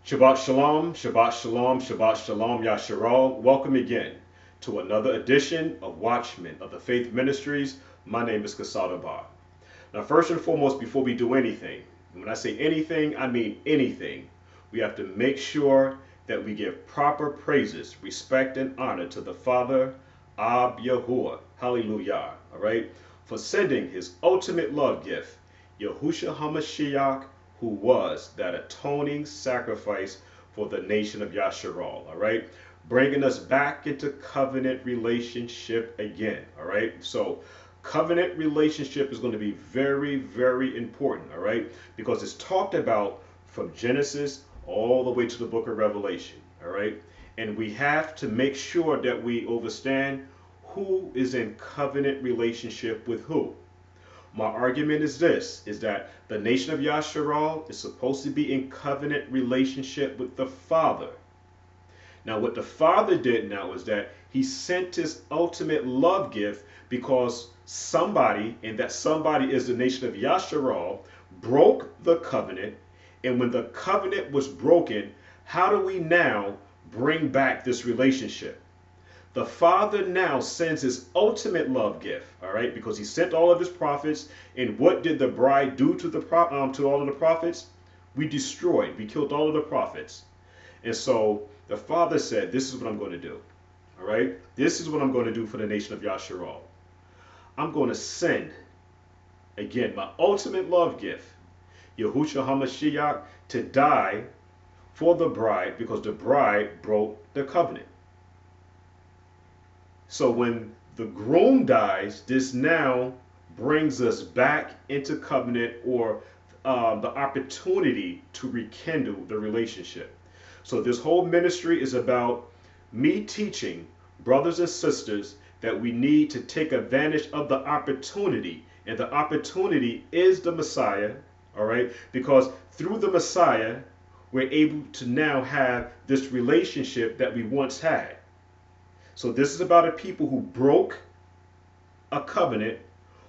Shabbat Shalom, Shabbat Shalom, Shabbat Shalom, Yashra'al. Welcome again to another edition of Watchmen of the Faith Ministries. My name is Kasada Bar. Now, first and foremost, before we do anything, when I say anything, I mean anything, we have to make sure that we give proper praises, respect, and honor to the Father, Ab Yahuwah, hallelujah, all right, for sending his ultimate love gift, Yahusha HaMashiach, who was that atoning sacrifice for the nation of Yashra'al, all right, bringing us back into covenant relationship again, all right. So covenant relationship is going to be very, very important, all right, because it's talked about from Genesis all the way to the book of Revelation, all right, and we have to make sure that we understand who is in covenant relationship with who. My argument is this, is that the nation of Yasharal is supposed to be in covenant relationship with the Father. Now, what the Father did now is that he sent his ultimate love gift because somebody, and that somebody is the nation of Yasharal, broke the covenant. And when the covenant was broken, how do we now bring back this relationship? The Father now sends his ultimate love gift, all right, because he sent all of his prophets. And what did the bride do to to all of the prophets? We destroyed, we killed all of the prophets. And so the Father said, this is what I'm going to do, all right? This is what I'm going to do for the nation of Yasharal. I'm going to send, again, my ultimate love gift, Yahusha HaMashiach, to die for the bride because the bride broke the covenant. So when the groom dies, this now brings us back into covenant or the opportunity to rekindle the relationship. So this whole ministry is about me teaching brothers and sisters that we need to take advantage of the opportunity. And the opportunity is the Messiah, all right? Because through the Messiah, we're able to now have this relationship that we once had. So this is about a people who broke a covenant,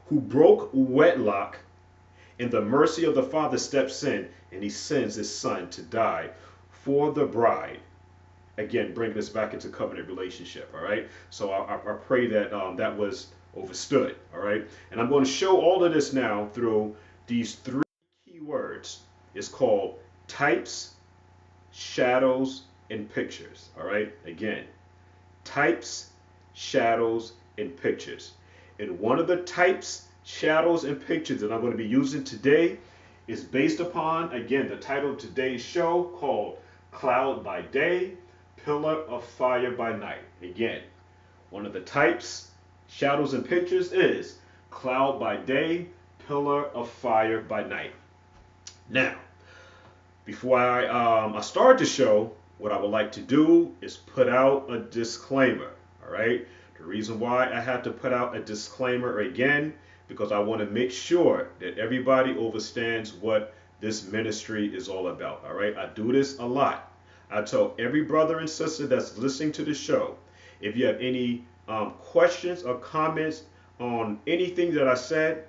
who broke wedlock, and the mercy of the Father steps in and he sends his son to die for the bride. Again, bringing us back into covenant relationship, all right? So I pray that that was understood, all right? And I'm going to show all of this now through these three key words. It's called types, shadows, and pictures, all right? Again, types, shadows, and pictures. And one of the types, shadows, and pictures that I'm going to be using today is based upon, again, the title of today's show called Cloud by Day, Pillar of Fire by Night. Again, one of the types, shadows, and pictures is Cloud by Day, Pillar of Fire by Night. Now, before I start the show, what I would like to do is put out a disclaimer, all right? The reason why I have to put out a disclaimer again, because I want to make sure that everybody understands what this ministry is all about, all right? I do this a lot. I tell every brother and sister that's listening to the show, if you have any questions or comments on anything that I said,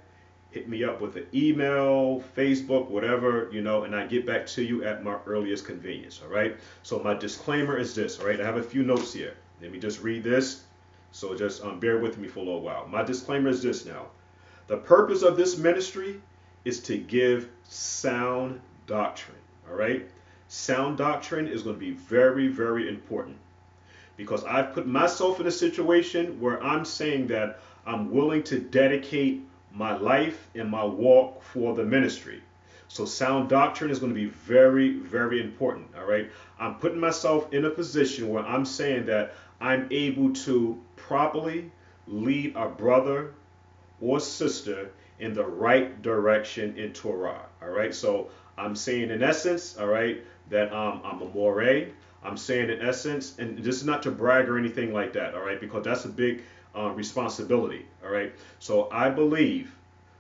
hit me up with an email, Facebook, whatever, and I get back to you at my earliest convenience, all right? So my disclaimer is this, all right? I have a few notes here. Let me just read this. So just bear with me for a little while. My disclaimer is this now. The purpose of this ministry is to give sound doctrine, all right? Sound doctrine is going to be very, very important because I've put myself in a situation where I'm saying that I'm willing to dedicate my life and my walk for the ministry. So sound doctrine is going to be very, very important, all right? I'm putting myself in a position where I'm saying that I'm able to properly lead a brother or sister in the right direction in Torah, all right? So I'm saying in essence, all right, that I'm a moray. I'm saying in essence, and this is not to brag or anything like that, all right, because that's a big responsibility, all right? So I believe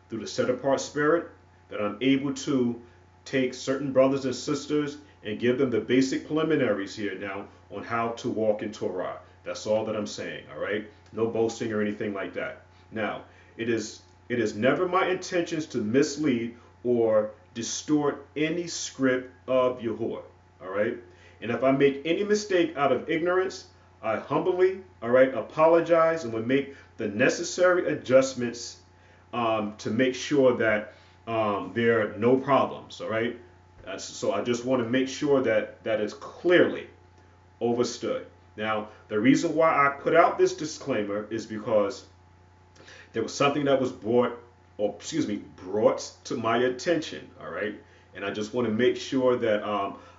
through the set apart spirit that I'm able to take certain brothers and sisters and give them the basic preliminaries here now on how to walk in Torah. That's all that I'm saying, all right? No boasting or anything like that. Now, it is never my intentions to mislead or distort any script of Yahuwah, All right. And if I make any mistake out of ignorance, I humbly, all right, apologize and will make the necessary adjustments to make sure that there are no problems. All right. So I just want to make sure that that is clearly overstood. Now, the reason why I put out this disclaimer is because there was something that was brought to my attention. All right. And I just want to make sure that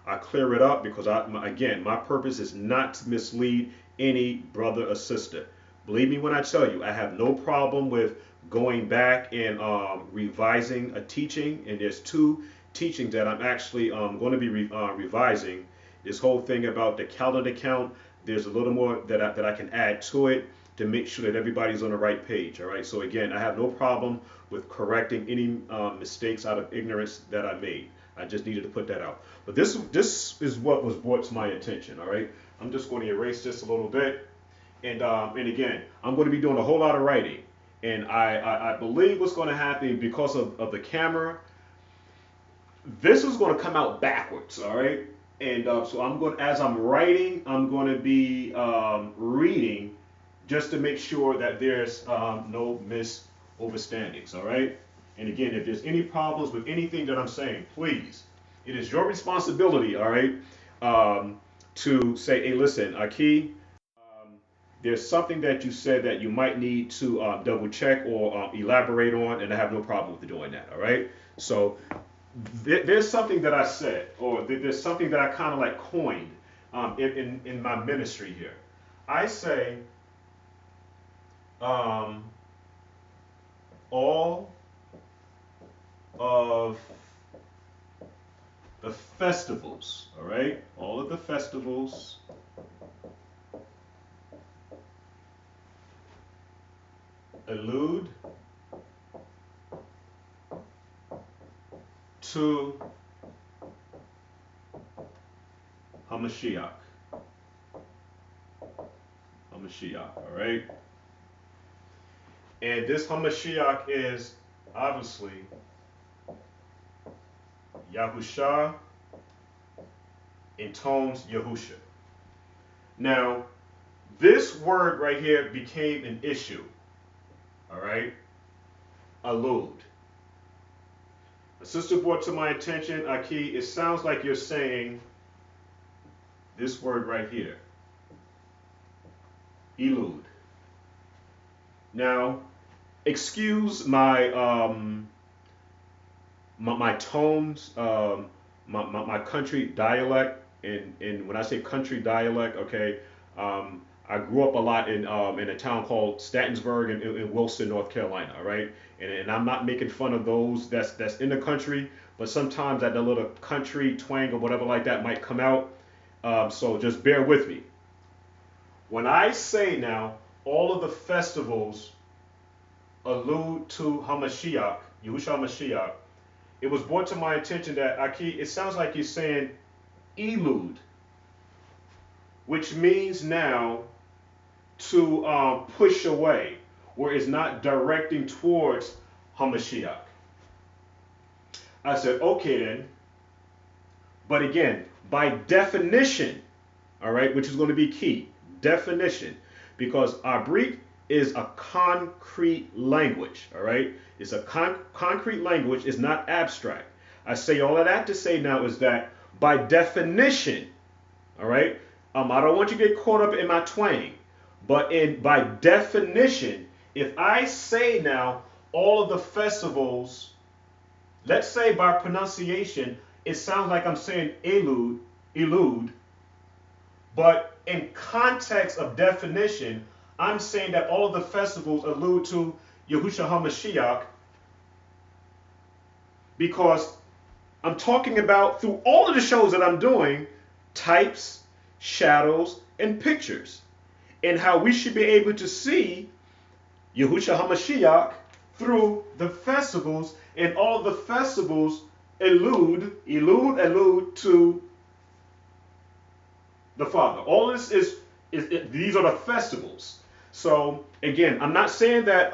I clear it up because again, my purpose is not to mislead any brother or sister. Believe me when I tell you, I have no problem with going back and revising a teaching. And there's two teachings that I'm actually going to be revising. This whole thing about the calendar count, there's a little more that I can add to it to make sure that everybody's on the right page. All right. So again, I have no problem with correcting any mistakes out of ignorance that I made. I just needed to put that out. But this is what was brought to my attention. All right. I'm just going to erase this a little bit, and again, I'm going to be doing a whole lot of writing, and I believe what's going to happen because of the camera, this is going to come out backwards. All right. And so as I'm writing, I'm going to be reading just to make sure that there's no misunderstandings, all right? And again, if there's any problems with anything that I'm saying, please, it is your responsibility, all right, to say, hey, listen, Aki, there's something that you said that you might need to double check or elaborate on, and I have no problem with doing that, all right? So there's something that I said, or there's something that I kind of like coined in my ministry here. I say, all of the festivals, all right? All of the festivals allude to Mashiyach. Mashiyach, all right? And this Mashiyach is obviously Yahusha intones Yahusha. Now, this word right here became an issue, all right? Allude. A sister brought to my attention, Aki, it sounds like you're saying this word right here, elude. Now, excuse my my tones, my country dialect, and when I say country dialect, okay, I grew up a lot in a town called Statensburg in Wilson, North Carolina, all right, and I'm not making fun of those that's in the country, but sometimes that little country twang or whatever like that might come out, so just bear with me. When I say now all of the festivals allude to Hamashiach, Yahushua Mashiach, it was brought to my attention that Aki, it sounds like you're saying elude, which means now to push away, where it's not directing towards Hamashiach. I said, okay then, but again, by definition, all right, which is going to be key, definition, because Abrit is a concrete language, all right? It's a concrete language, it's not abstract. I say all of that to say now is that by definition, all right, I don't want you to get caught up in my twang, but by definition, if I say now all of the festivals, let's say by pronunciation, it sounds like I'm saying elude, but in context of definition, I'm saying that all of the festivals allude to Yahushua HaMashiach because I'm talking about, through all of the shows that I'm doing, types, shadows, and pictures, and how we should be able to see Yahushua HaMashiach through the festivals, and all of the festivals allude to the Father. All this is these are the festivals. So again, I'm not saying that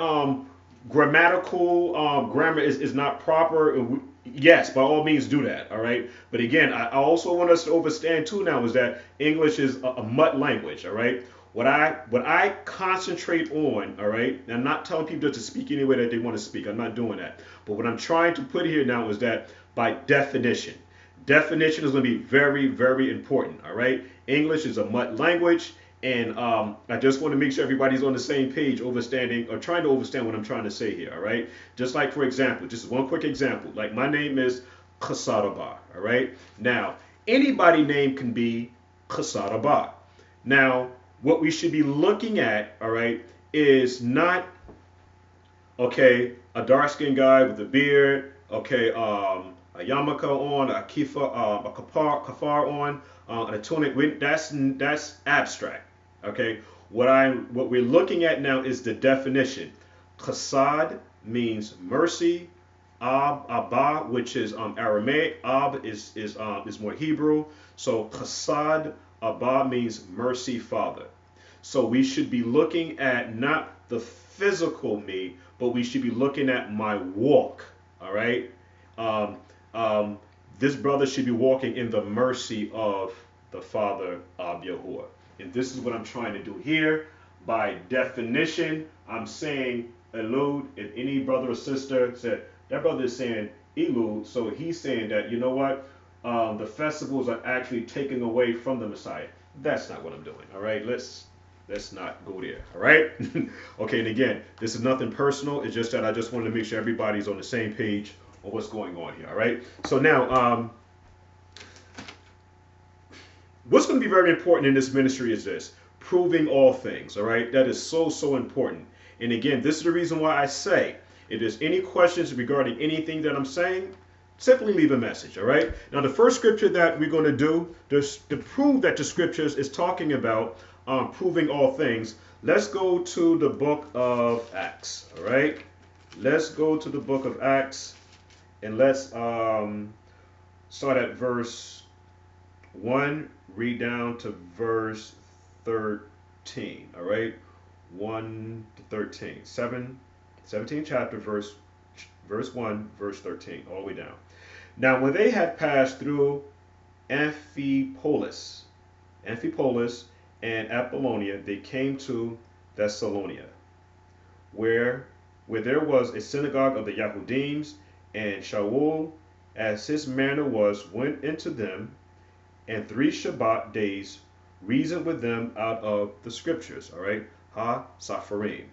grammatical grammar is not proper. Yes, by all means do that. All right. But again, I also want us to understand too now is that English is a mud language. All right. What I concentrate on, all right, and I'm not telling people to speak any way that they want to speak. I'm not doing that. But what I'm trying to put here now is that by definition, definition is going to be very, very important. All right. English is a mud language. And I just want to make sure everybody's on the same page, understanding or trying to understand what I'm trying to say here. All right. Just like, for example, just one quick example. Like my name is Kasaraba. All right. Now, anybody name can be Kasaraba. Now, what we should be looking at, all right, is not okay, a dark skinned guy with a beard, okay, a yarmulke on, a a kafar on, and a tunic. That's abstract. Okay, what we're looking at now is the definition. Chesed means mercy. Abba, which is Aramaic. Is more Hebrew. So chesed Abba means mercy, Father. So we should be looking at not the physical me, but we should be looking at my walk. All right. Um, um, this brother should be walking in the mercy of the Father of Yahuwah. And this is what I'm trying to do here. By definition, I'm saying Elud. If any brother or sister said that brother is saying Elud, so he's saying that, you know what, the festivals are actually taking away from the Messiah. That's not what I'm doing. All right, let's not go there. All right. Okay, and again, this is nothing personal. It's just that I just wanted to make sure everybody's on the same page on what's going on here. All right. So now, what's going to be very important in this ministry is this: proving all things. All right. That is so important. And again, this is the reason why I say, if there's any questions regarding anything that I'm saying, simply leave a message. All right. Now, the first scripture that we're going to do to prove that the scriptures is talking about proving all things. Let's go to the book of Acts. All right. Let's go to the book of Acts, and let's start at verse 1, read down to verse 13. All right. 1 to 13. 17th chapter, verse 1, verse 13, all the way down. Now, when they had passed through Amphipolis and Apollonia, they came to Thessalonia, where there was a synagogue of the Yahudims, and Shaul, as his manner was, went into them, and 3 Shabbat days reasoned with them out of the scriptures, all right, ha-Sapharim,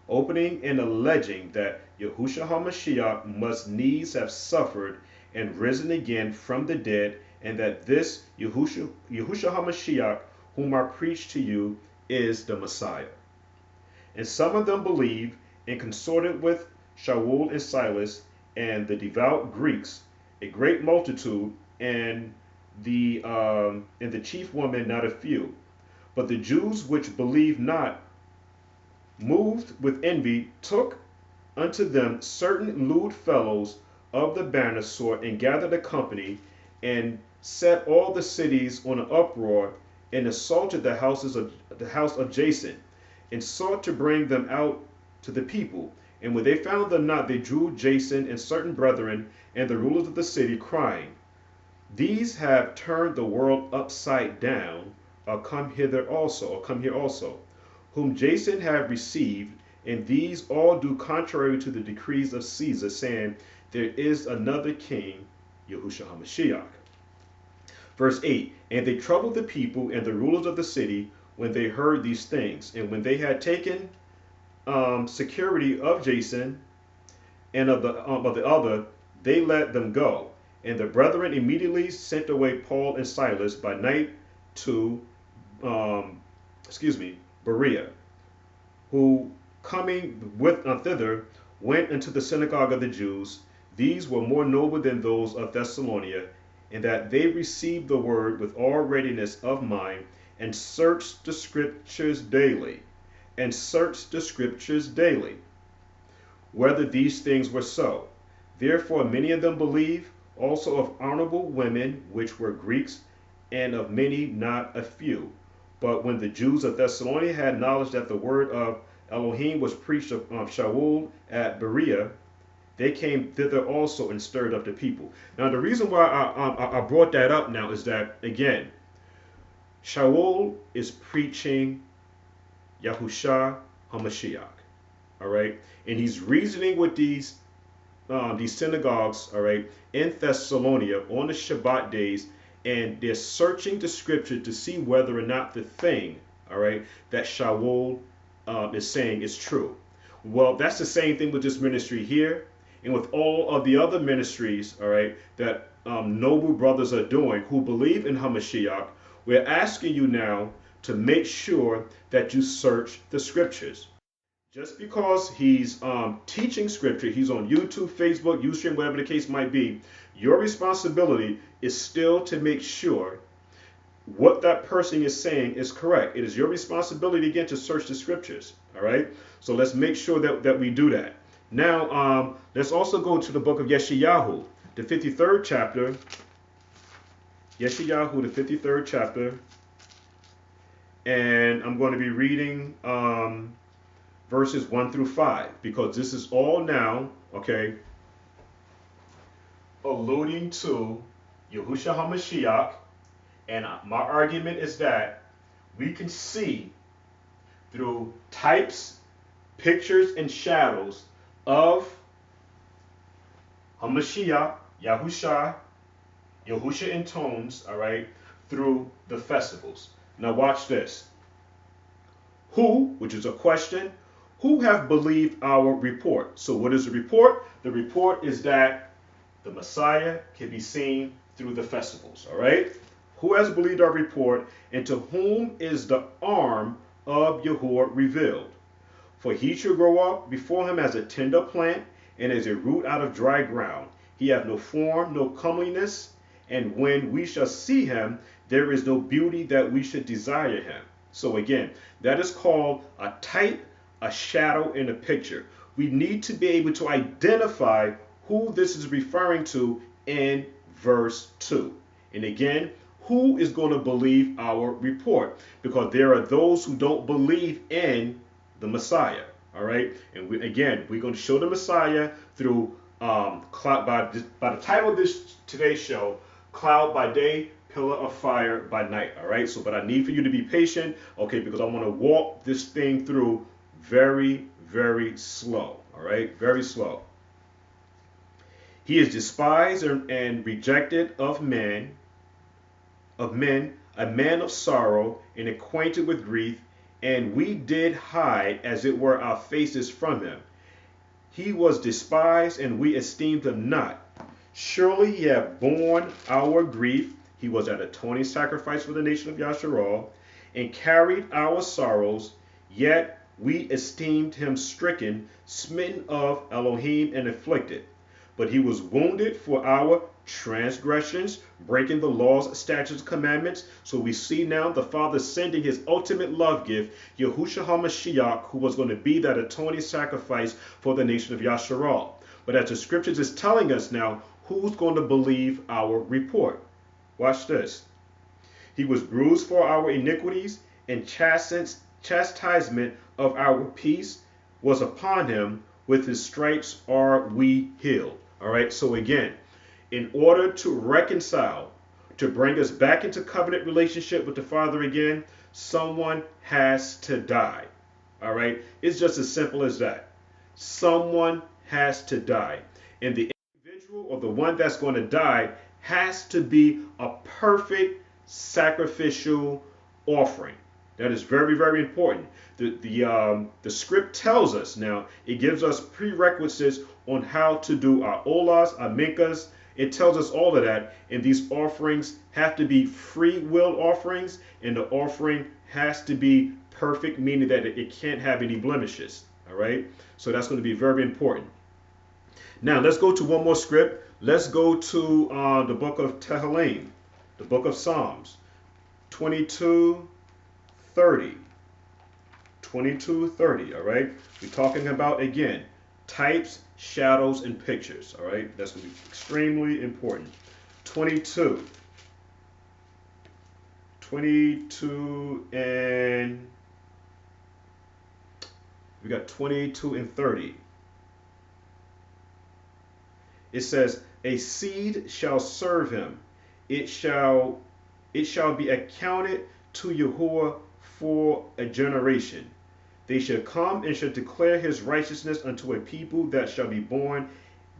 opening and alleging that Yahusha HaMashiach must needs have suffered and risen again from the dead, and that this Yahusha HaMashiach, whom I preach to you, is the Messiah. And some of them believed and consorted with Shaul and Silas and the devout Greeks, a great multitude, and the chief woman not a few. But the Jews which believed not, moved with envy, took unto them certain lewd fellows of the banner sort, and gathered a company, and set all the cities on an uproar, and assaulted the house of Jason, and sought to bring them out to the people. And when they found them not, they drew Jason and certain brethren and the rulers of the city, crying, These have turned the world upside down, come here also, whom Jason have received, and these all do contrary to the decrees of Caesar, saying, There is another king, Yahusha HaMashiach. Verse 8, And they troubled the people and the rulers of the city when they heard these things. And when they had taken security of Jason and of the other, they let them go. And the brethren immediately sent away Paul and Silas by night to Berea, who coming with thither went into the synagogue of the Jews. These were more noble than those of Thessalonia, in that they received the word with all readiness of mind, and searched the scriptures daily, whether these things were so. Therefore many of them believed, also of honorable women, which were Greeks, and of many not a few. But when the Jews of Thessalonica had knowledge that the word of Elohim was preached of Shaul at Berea, they came thither also and stirred up the people. Now, the reason why I brought that up now is that, again, Shaul is preaching Yahusha HaMashiach, all right? And he's reasoning with these synagogues, all right, in Thessalonica on the Shabbat days, and they're searching the scripture to see whether or not the thing, all right, that Shaul is saying is true. Well, that's the same thing with this ministry here, and with all of the other ministries, all right, that noble brothers are doing who believe in Hamashiach. We're asking you now to make sure that you search the scriptures. Just because he's teaching scripture, he's on YouTube, Facebook, Ustream, whatever the case might be, your responsibility is still to make sure what that person is saying is correct. It is your responsibility again to search the scriptures. All right. So let's make sure that we do that. Now, let's also go to the book of Yeshayahu, the 53rd chapter. Yeshayahu, the 53rd chapter. And I'm going to be reading verses 1 through 5, because this is all now, okay, alluding to Yahusha HaMashiach. And my argument is that we can see through types, pictures, and shadows of HaMashiach, Yahusha in tones, all right, through the festivals. Now watch this. Who, which is a question, who have believed our report? So what is the report? The report is that the Messiah can be seen through the festivals, all right? Who has believed our report, and to whom is the arm of Yahuwah revealed? For he shall grow up before him as a tender plant, and as a root out of dry ground. He hath no form, no comeliness, and when we shall see him, there is no beauty that we should desire him. So again, that is called a type, a shadow, and a picture. We need to be able to identify who this is referring to in verse 2. And again, who is going to believe our report? Because there are those who don't believe in the Messiah. All right. And we're going to show the Messiah through by the title of this today's show, Cloud by Day, Pillar of Fire by Night. All right. So, but I need for you to be patient, okay, because I want to walk this thing through very, very slow. All right. Very slow. He is despised and rejected of men, a man of sorrow and acquainted with grief, and we did hide, as it were, our faces from him. He was despised, and we esteemed him not. Surely he hath borne our grief. He was an atoning sacrifice for the nation of Yashra'al, and carried our sorrows. Yet we esteemed him stricken, smitten of Elohim, and afflicted. But he was wounded for our transgressions, breaking the laws, statutes, commandments. So we see now the Father sending his ultimate love gift, Yahusha HaMashiach, who was going to be that atoning sacrifice for the nation of Yashra'al. But as the scriptures is telling us now, who's going to believe our report? Watch this. He was bruised for our iniquities, and chastisement of our peace was upon him. With his stripes are we healed. All right. So again, in order to reconcile, to bring us back into covenant relationship with the Father again, someone has to die. All right. It's just as simple as that. Someone has to die. And the individual, or the one that's going to die, has to be a perfect sacrificial offering. That is very, very important. The script tells us now, it gives us prerequisites on how to do our olas, our minkas. It tells us all of that. And these offerings have to be free will offerings, and the offering has to be perfect, meaning that it can't have any blemishes. All right. So that's going to be very important. Now let's go to one more script. Let's go to the book of Tehillim, the book of Psalms, 22:30. 22:30, all right? We're talking about, again, types, shadows, and pictures, all right? That's going to be extremely important. 22, and we got 22 and 30. It says, a seed shall serve him. It shall be accounted to Yahuwah for a generation. They shall come and shall declare his righteousness unto a people that shall be born,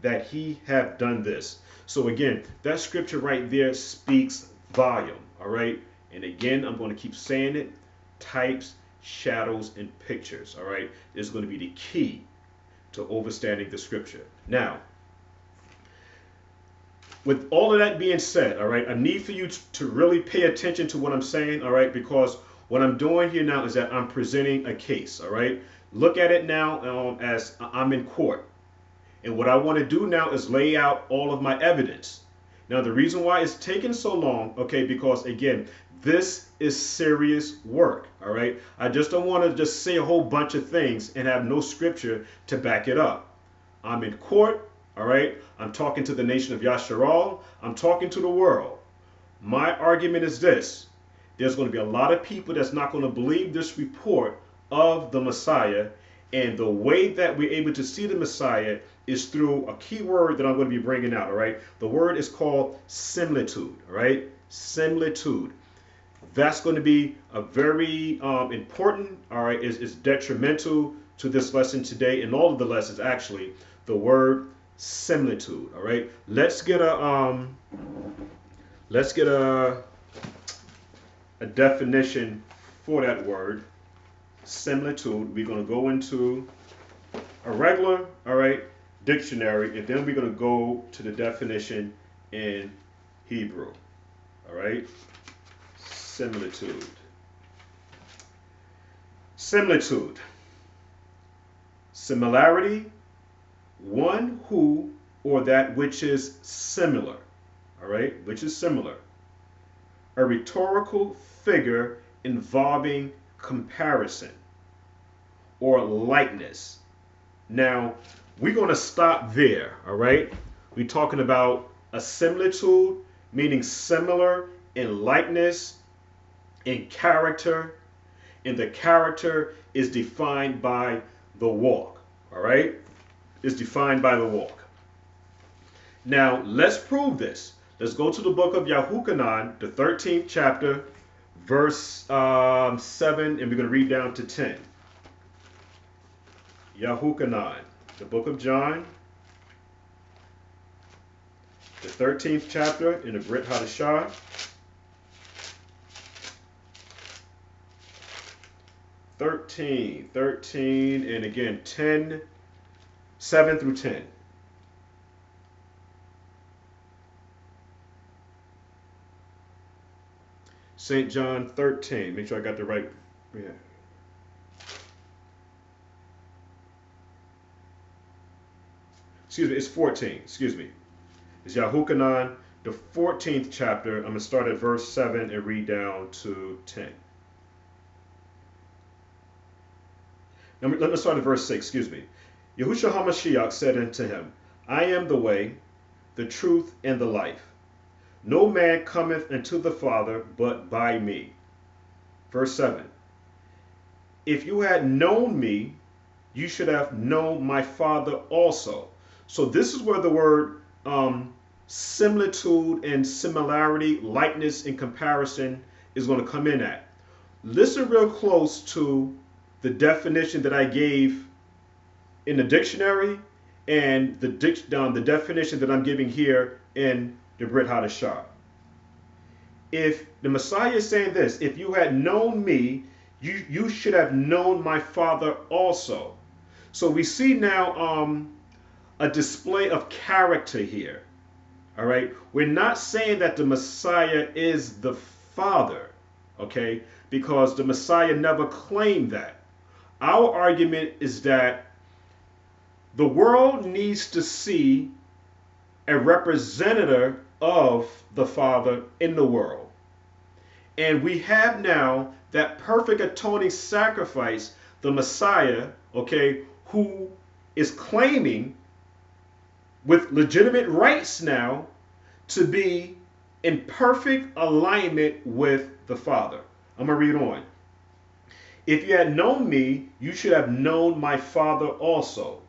that he have done this. So again, that scripture right there speaks volume. All right. And again, I'm going to keep saying it. Types, shadows, and pictures. All right. This is going to be the key to understanding the scripture. Now, with all of that being said, all right, I need for you to really pay attention to what I'm saying, all right, because what I'm doing here now is that I'm presenting a case, all right. Look at it now as I'm in court. And what I want to do now is lay out all of my evidence. Now, the reason why it's taking so long, okay, because again, this is serious work, all right. I just don't want to just say a whole bunch of things and have no scripture to back it up. I'm in court, all right. I'm talking to the nation of Yashra'al. I'm talking to the world. My argument is this. There's going to be a lot of people that's not going to believe this report of the Messiah. And the way that we're able to see the Messiah is through a key word that I'm going to be bringing out, all right? The word is called similitude, all right? Similitude. That's going to be a very important, all right? It's detrimental to this lesson today and all of the lessons, actually, the word similitude, all right? Let's get a definition for that word, similitude. We're going to go into a regular, all right, dictionary, and then we're going to go to the definition in Hebrew, all right? Similitude. Similitude. Similarity, one who or that which is similar, all right, which is similar. A rhetorical figure involving comparison or likeness. Now, we're going to stop there, all right? We're talking about a similitude, meaning similar in likeness, in character, and the character is defined by the walk, all right? It's defined by the walk. Now, let's prove this. Let's go to the book of Yahuchanan, the 13th chapter, verse 7, and we're going to read down to 10. Yahuchanan, the book of John, the 13th chapter in the Brit Hadashah. Thirteen, and again 10, 7 through 10. St. John 13. Make sure I got the right. Yeah. Excuse me, it's 14. Excuse me. It's Yahuchanan, the 14th chapter. I'm going to start at verse 7 and read down to 10. Let me start at verse 6, excuse me. Yahusha HaMashiach said unto him, I am the way, the truth, and the life. No man cometh unto the Father but by me. Verse 7. If you had known me, you should have known my Father also. So this is where the word similitude and similarity, likeness and comparison is going to come in at. Listen real close to the definition that I gave in the dictionary and the definition that I'm giving here in the Brit Hadashah. If the Messiah is saying this, if you had known me, you should have known my Father also. So we see now a display of character here. All right. We're not saying that the Messiah is the Father, okay, because the Messiah never claimed that. Our argument is that the world needs to see a representative of the Father in the world. And we have now that perfect atoning sacrifice, the Messiah, okay, who is claiming with legitimate rights now to be in perfect alignment with the Father. I'm going to read on. If you had known me, you should have known my Father also.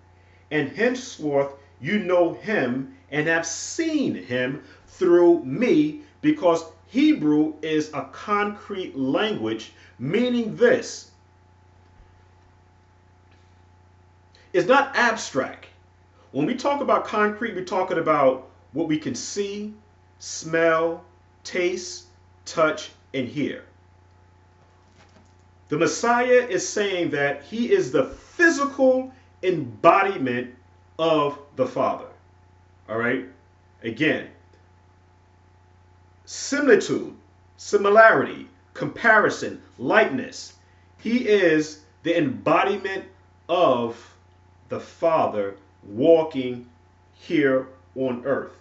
And henceforth you know him and have seen him through me, because Hebrew is a concrete language, meaning this. It's not abstract. When we talk about concrete, we're talking about what we can see, smell, taste, touch, and hear. The Messiah is saying that he is the physical embodiment of the Father. All right? Again, similitude, similarity, comparison, likeness. He is the embodiment of the Father walking here on earth.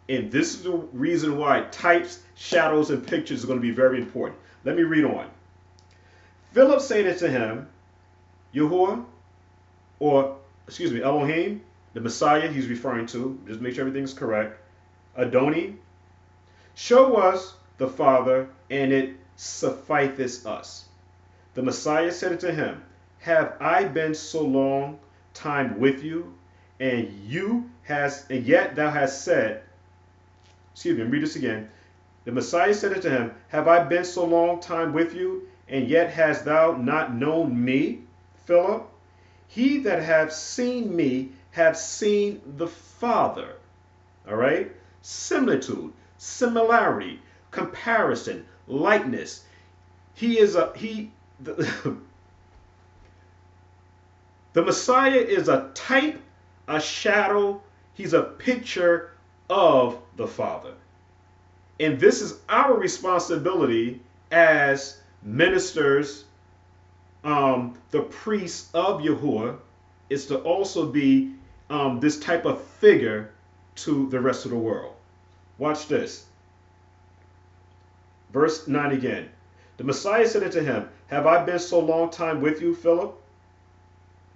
And this is the reason why types, shadows, and pictures are going to be very important. Let me read on. Philip said unto him, Yahuwah, or excuse me, Elohim, the Messiah he's referring to, just make sure everything's correct, Adoni, show us the Father, and it sufficeth us. The Messiah said unto him, have I been so long time with you, and yet thou hast said, excuse me, read this again. The Messiah said unto him, have I been so long time with you, and yet hast thou not known me, Philip? He that hath seen me hath seen the Father. All right? Similitude, similarity, comparison, likeness. The Messiah is a type, a shadow. He's a picture of the Father. And this is our responsibility as ministers, the priests of Yahuwah, is to also be this type of figure to the rest of the world. Watch this. Verse 9 again. The Messiah said unto him, have I been so long time with you, Philip?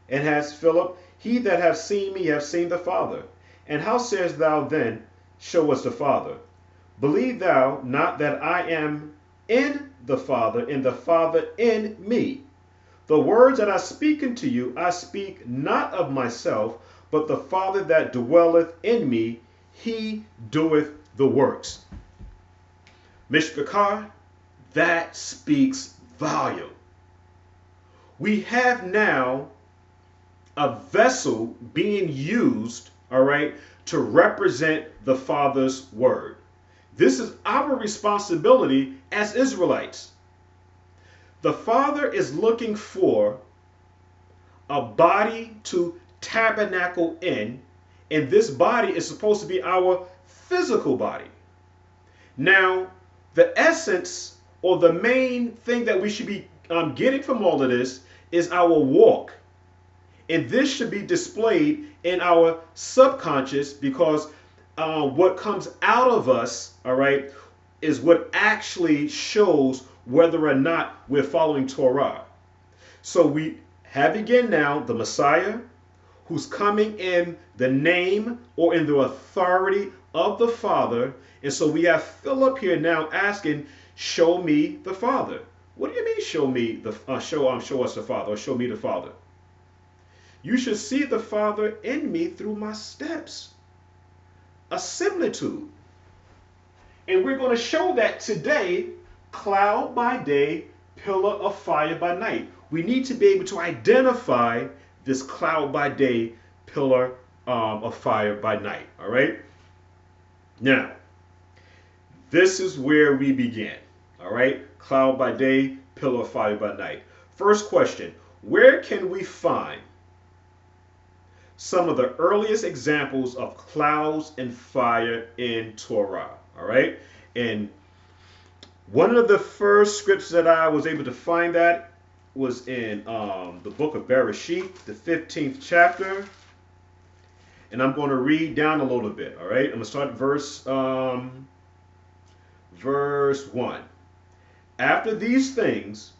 And has Philip, he that hath seen me hath seen the Father. And how sayest thou then, show us the Father? Believe thou not that I am in the Father, and the Father in me? The words that I speak unto you, I speak not of myself, but the Father that dwelleth in me, he doeth the works. Mishpachar, that speaks volume. We have now a vessel being used, all right, to represent the Father's word. This is our responsibility as Israelites. The Father is looking for a body to tabernacle in, and this body is supposed to be our physical body. Now, the essence or the main thing that we should be getting from all of this is our walk. And this should be displayed in our subconscious, because what comes out of us, all right, is what actually shows whether or not we're following Torah. So we have again now the Messiah, who's coming in the name or in the authority of the Father. And so we have Philip here now asking, show me the Father. What do you mean show me the show us the Father, or show me the Father? You should see the Father in me through my steps. A similitude. And we're going to show that today, cloud by day, pillar of fire by night. We need to be able to identify this cloud by day, pillar of fire by night. All right? Now, this is where we begin. All right? Cloud by day, pillar of fire by night. First question, where can we find some of the earliest examples of clouds and fire in Torah? All right? And one of the first scriptures that I was able to find that was in the book of Bereshit, the 15th chapter. And I'm going to read down a little bit. All right? I'm going to start at verse 1. After these things,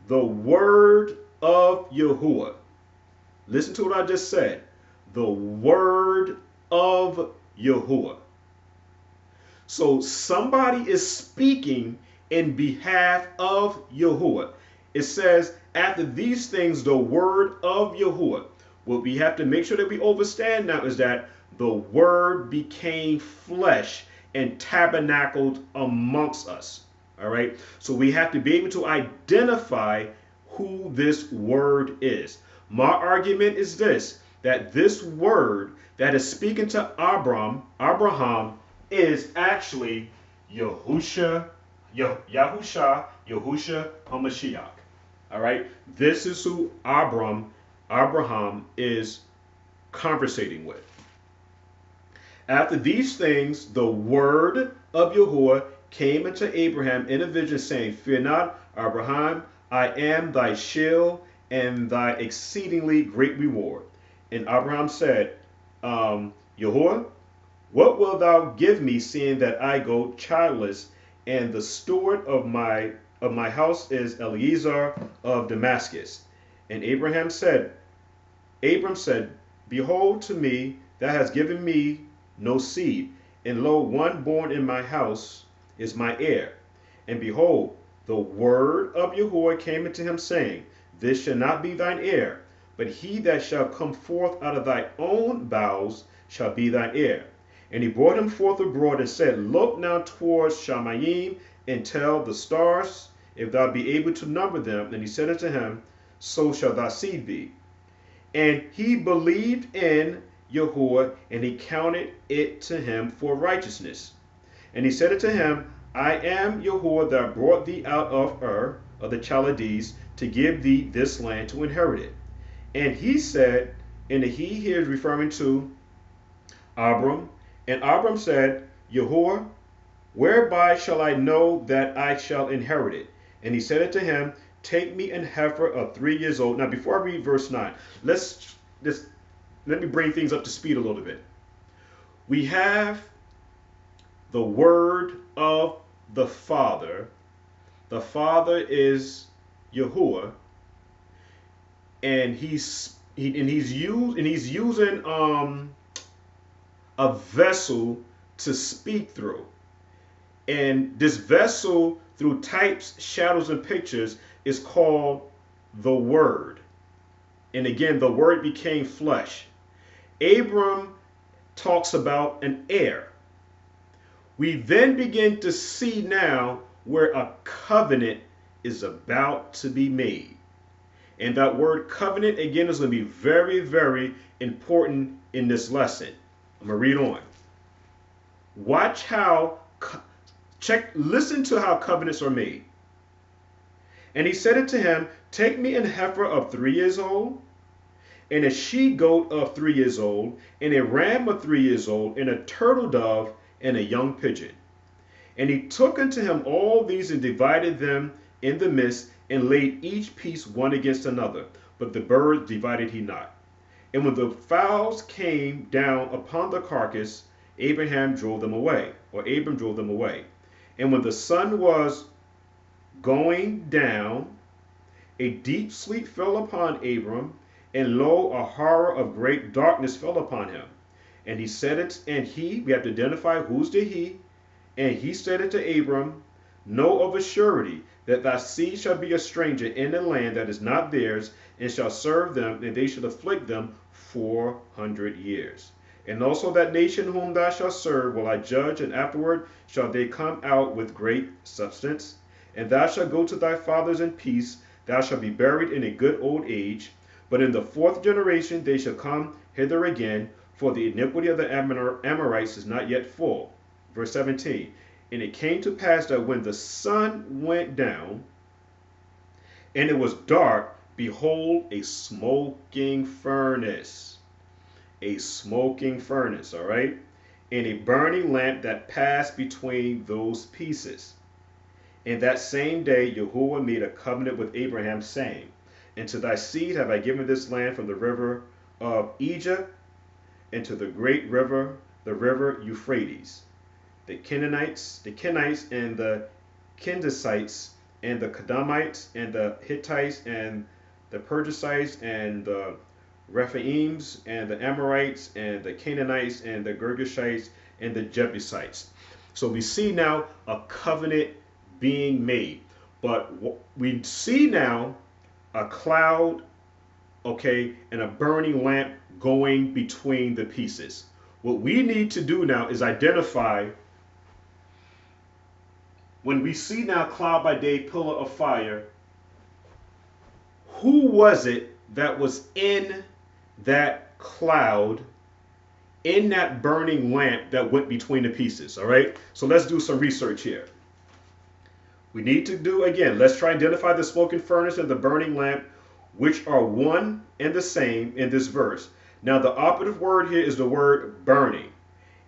the word of Yahuwah. Listen to what I just said. The word of Yahuwah. So somebody is speaking in behalf of Yahuwah. It says, after these things, the word of Yahuwah. What we have to make sure that we understand now is that the Word became flesh and tabernacled amongst us. All right. So we have to be able to identify who this Word is. My argument is this, that this Word that is speaking to Abraham, is actually Yahusha, Yahusha HaMashiach. All right. This is who Abraham is conversating with. After these things, the word of Yahuwah came unto Abraham in a vision, saying, Fear not, Abraham, I am thy shield and thy exceedingly great reward. And Abraham said, Yahuwah, what wilt thou give me, seeing that I go childless, and the steward of my house is Eliezer of Damascus? And Abram said, Behold, to me thou hast given me no seed, and lo, one born in my house is my heir. And behold, the word of Yahuwah came unto him, saying, This shall not be thine heir, but he that shall come forth out of thy own bowels shall be thine heir. And he brought him forth abroad and said, Look now towards Shamayim, and tell the stars, if thou be able to number them. And he said unto him, So shall thy seed be. And he believed in Yahuwah, and he counted it to him for righteousness. And he said unto him, I am Yahuwah that brought thee out of Ur of the Chaldees to give thee this land to inherit it. And he said, and the he here is referring to Abram. And Abram said, Yahuwah, whereby shall I know that I shall inherit it? And he said unto him, Take me an heifer of 3 years old. Now, before I read verse 9, let me bring things up to speed a little bit. We have the word of the Father. The Father is Yahuwah, and he's using a vessel to speak through. And this vessel, through types, shadows, and pictures, is called the Word. And again, the Word became flesh. Abram talks about an heir. We then begin to see now where a covenant is about to be made. And that word covenant, again, is going to be very, very important in this lesson. I'm going to read on. Watch how, listen to how covenants are made. And he said unto him, Take me an heifer of 3 years old, and a she-goat of 3 years old, and a ram of 3 years old, and a turtle dove, and a young pigeon. And he took unto him all these, and divided them in the midst, and laid each piece one against another. But the birds divided he not. And when the fowls came down upon the carcass, Abram drove them away. And when the sun was going down, a deep sleep fell upon Abram, and lo, a horror of great darkness fell upon him. And he said it, and we have to identify who's the he. And he said unto Abram, Know of a surety that thy seed shall be a stranger in a land that is not theirs, and shall serve them, and they shall afflict them 400 years. And also that nation whom thou shalt serve will I judge, and afterward shall they come out with great substance. And thou shalt go to thy fathers in peace, thou shalt be buried in a good old age. But in the 4th generation they shall come hither again, for the iniquity of the Amorites is not yet full. Verse 17. And it came to pass that when the sun went down, and it was dark, behold, a smoking furnace. A smoking furnace, all right? And a burning lamp that passed between those pieces. And that same day Yahuwah made a covenant with Abraham, saying, And to thy seed have I given this land from the river of Egypt, and to the great river, the river Euphrates. The Kenites, and the Kenizzites, and the Kadamites, and the Hittites, and the Perizzites, and the Rephaims, and the Amorites, and the Canaanites, and the Girgashites, and the Jebusites. So we see now a covenant being made. But we see now a cloud, okay, and a burning lamp going between the pieces. What we need to do now is identify, when we see now cloud by day, pillar of fire, who was it that was in that cloud, in that burning lamp that went between the pieces? All right, so let's do some research here. We need to do, again, let's try and identify the smoking furnace and the burning lamp, which are one and the same in this verse. Now, the operative word here is the word burning.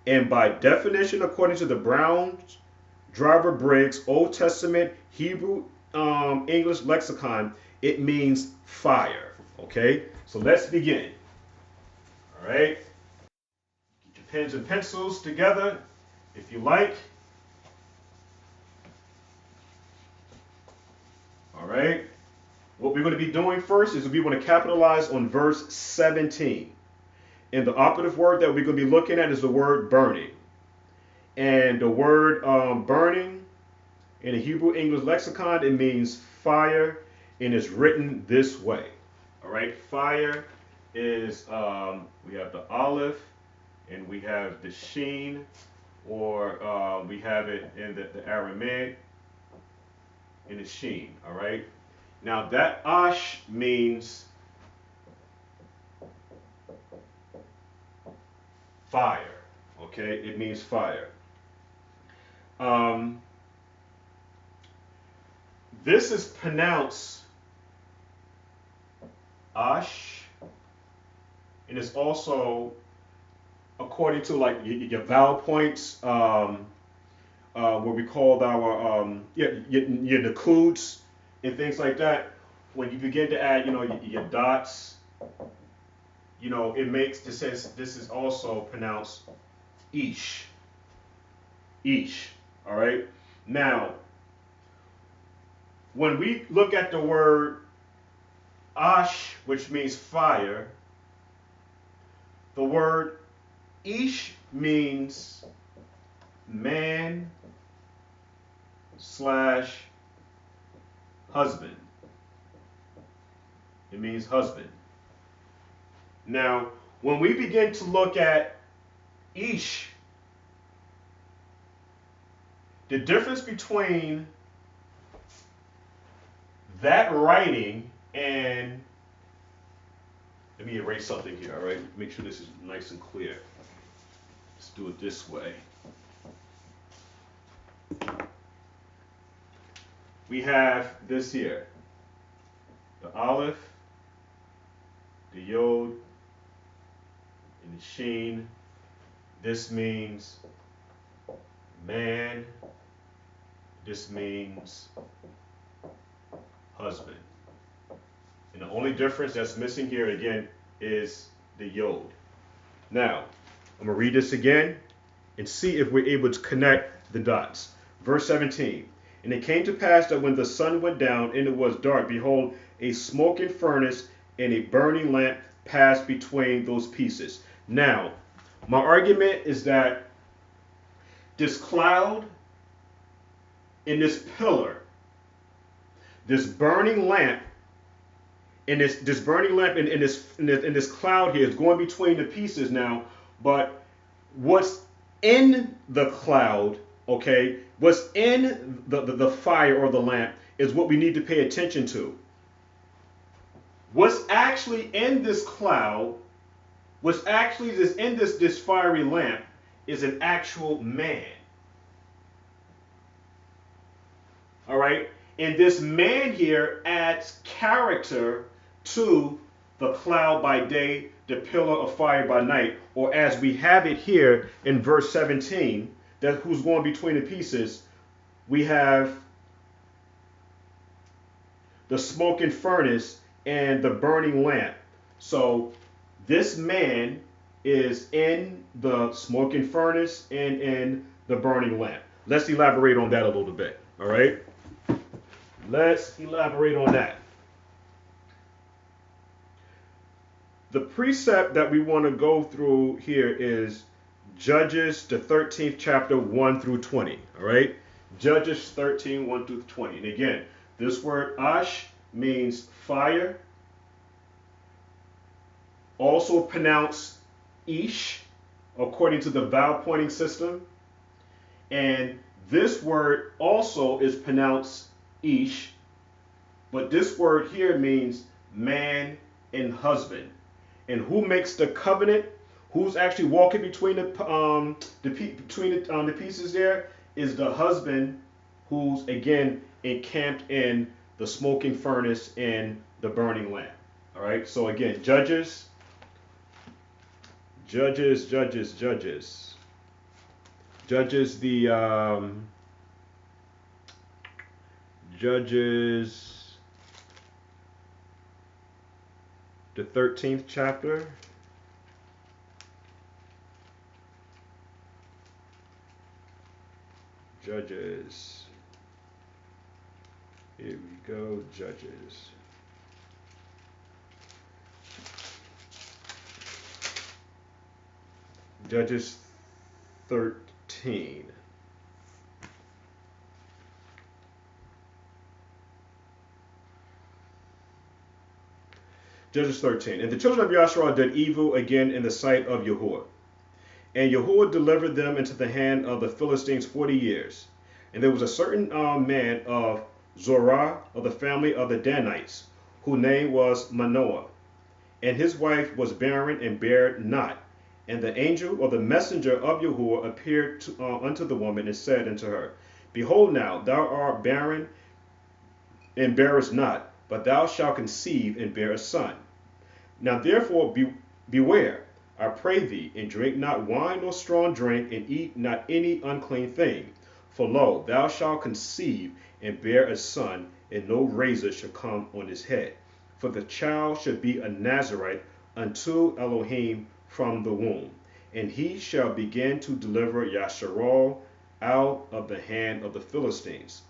And by definition, according to the Brown Driver Briggs Old Testament Hebrew English lexicon, it means fire. Okay, so let's begin. All right, get your pens and pencils together if you like. All right, what we're going to be doing first is we want to capitalize on verse 17. And the operative word that we're going to be looking at is the word burning. And the word burning in the Hebrew English lexicon, it means fire, and it's written this way. All right, fire is, we have the aleph, and we have the sheen, or we have it in the Aramaic, in the sheen. All right, now that ash means fire. Okay, it means fire. This is pronounced ash, and it's also, according to like your vowel points, what we called our your nakuds and things like that. When you begin to add, your dots, it makes this says this is also pronounced ish. Ish. All right. Now, when we look at the word ash, which means fire, the word ish means man / husband. It means husband. Now, when we begin to look at ish, the difference between that writing and, let me erase something here, all right? Make sure this is nice and clear. Let's do it this way. We have this here, the aleph, the yod, and the sheen. This means man. This means husband. And the only difference that's missing here again is the yod. Now, I'm going to read this again and see if we're able to connect the dots. Verse 17. And it came to pass that when the sun went down and it was dark, behold, a smoking furnace and a burning lamp passed between those pieces. Now, my argument is that this cloud and this pillar, this burning lamp, and this burning lamp and this cloud here is going between the pieces now. But what's in the cloud, okay, what's in the fire or the lamp is what we need to pay attention to. What's actually in this cloud, what's actually in this fiery lamp is an actual man. All right? And this man here adds character to the cloud by day, the pillar of fire by night, or as we have it here in verse 17, that who's going between the pieces, we have the smoking furnace and the burning lamp. So this man is in the smoking furnace and in the burning lamp. Let's elaborate on that a little bit. All right? Let's elaborate on that. The precept that we want to go through here is Judges, the 13th chapter, 1 through 20. All right? Judges 13, 1 through 20. And again, this word ash means fire, also pronounced ish, according to the vowel pointing system. And this word also is pronounced ish, but this word here means man and husband. And who makes the covenant? Who's actually walking between the pieces there is the husband, who's again encamped in the smoking furnace in the burning lamp. All right. So again, Judges, Judges, the 13th chapter. Judges. Here we go, Judges. Judges 13. Judges 13. And the children of Yashra'al did evil again in the sight of Yahuwah. And Yahuwah delivered them into the hand of the Philistines 40 years. And there was a certain man of Zorah, of the family of the Danites, whose name was Manoah. And his wife was barren and bare not. And the angel or the messenger of Yahuwah appeared unto the woman and said unto her, Behold now, thou art barren and bearest not, but thou shalt conceive and bear a son. Now therefore beware, I pray thee, and drink not wine nor strong drink, and eat not any unclean thing. For lo, thou shalt conceive and bear a son, and no razor shall come on his head. For the child shall be a Nazarite unto Elohim from the womb, and he shall begin to deliver Yashra'al out of the hand of the Philistines.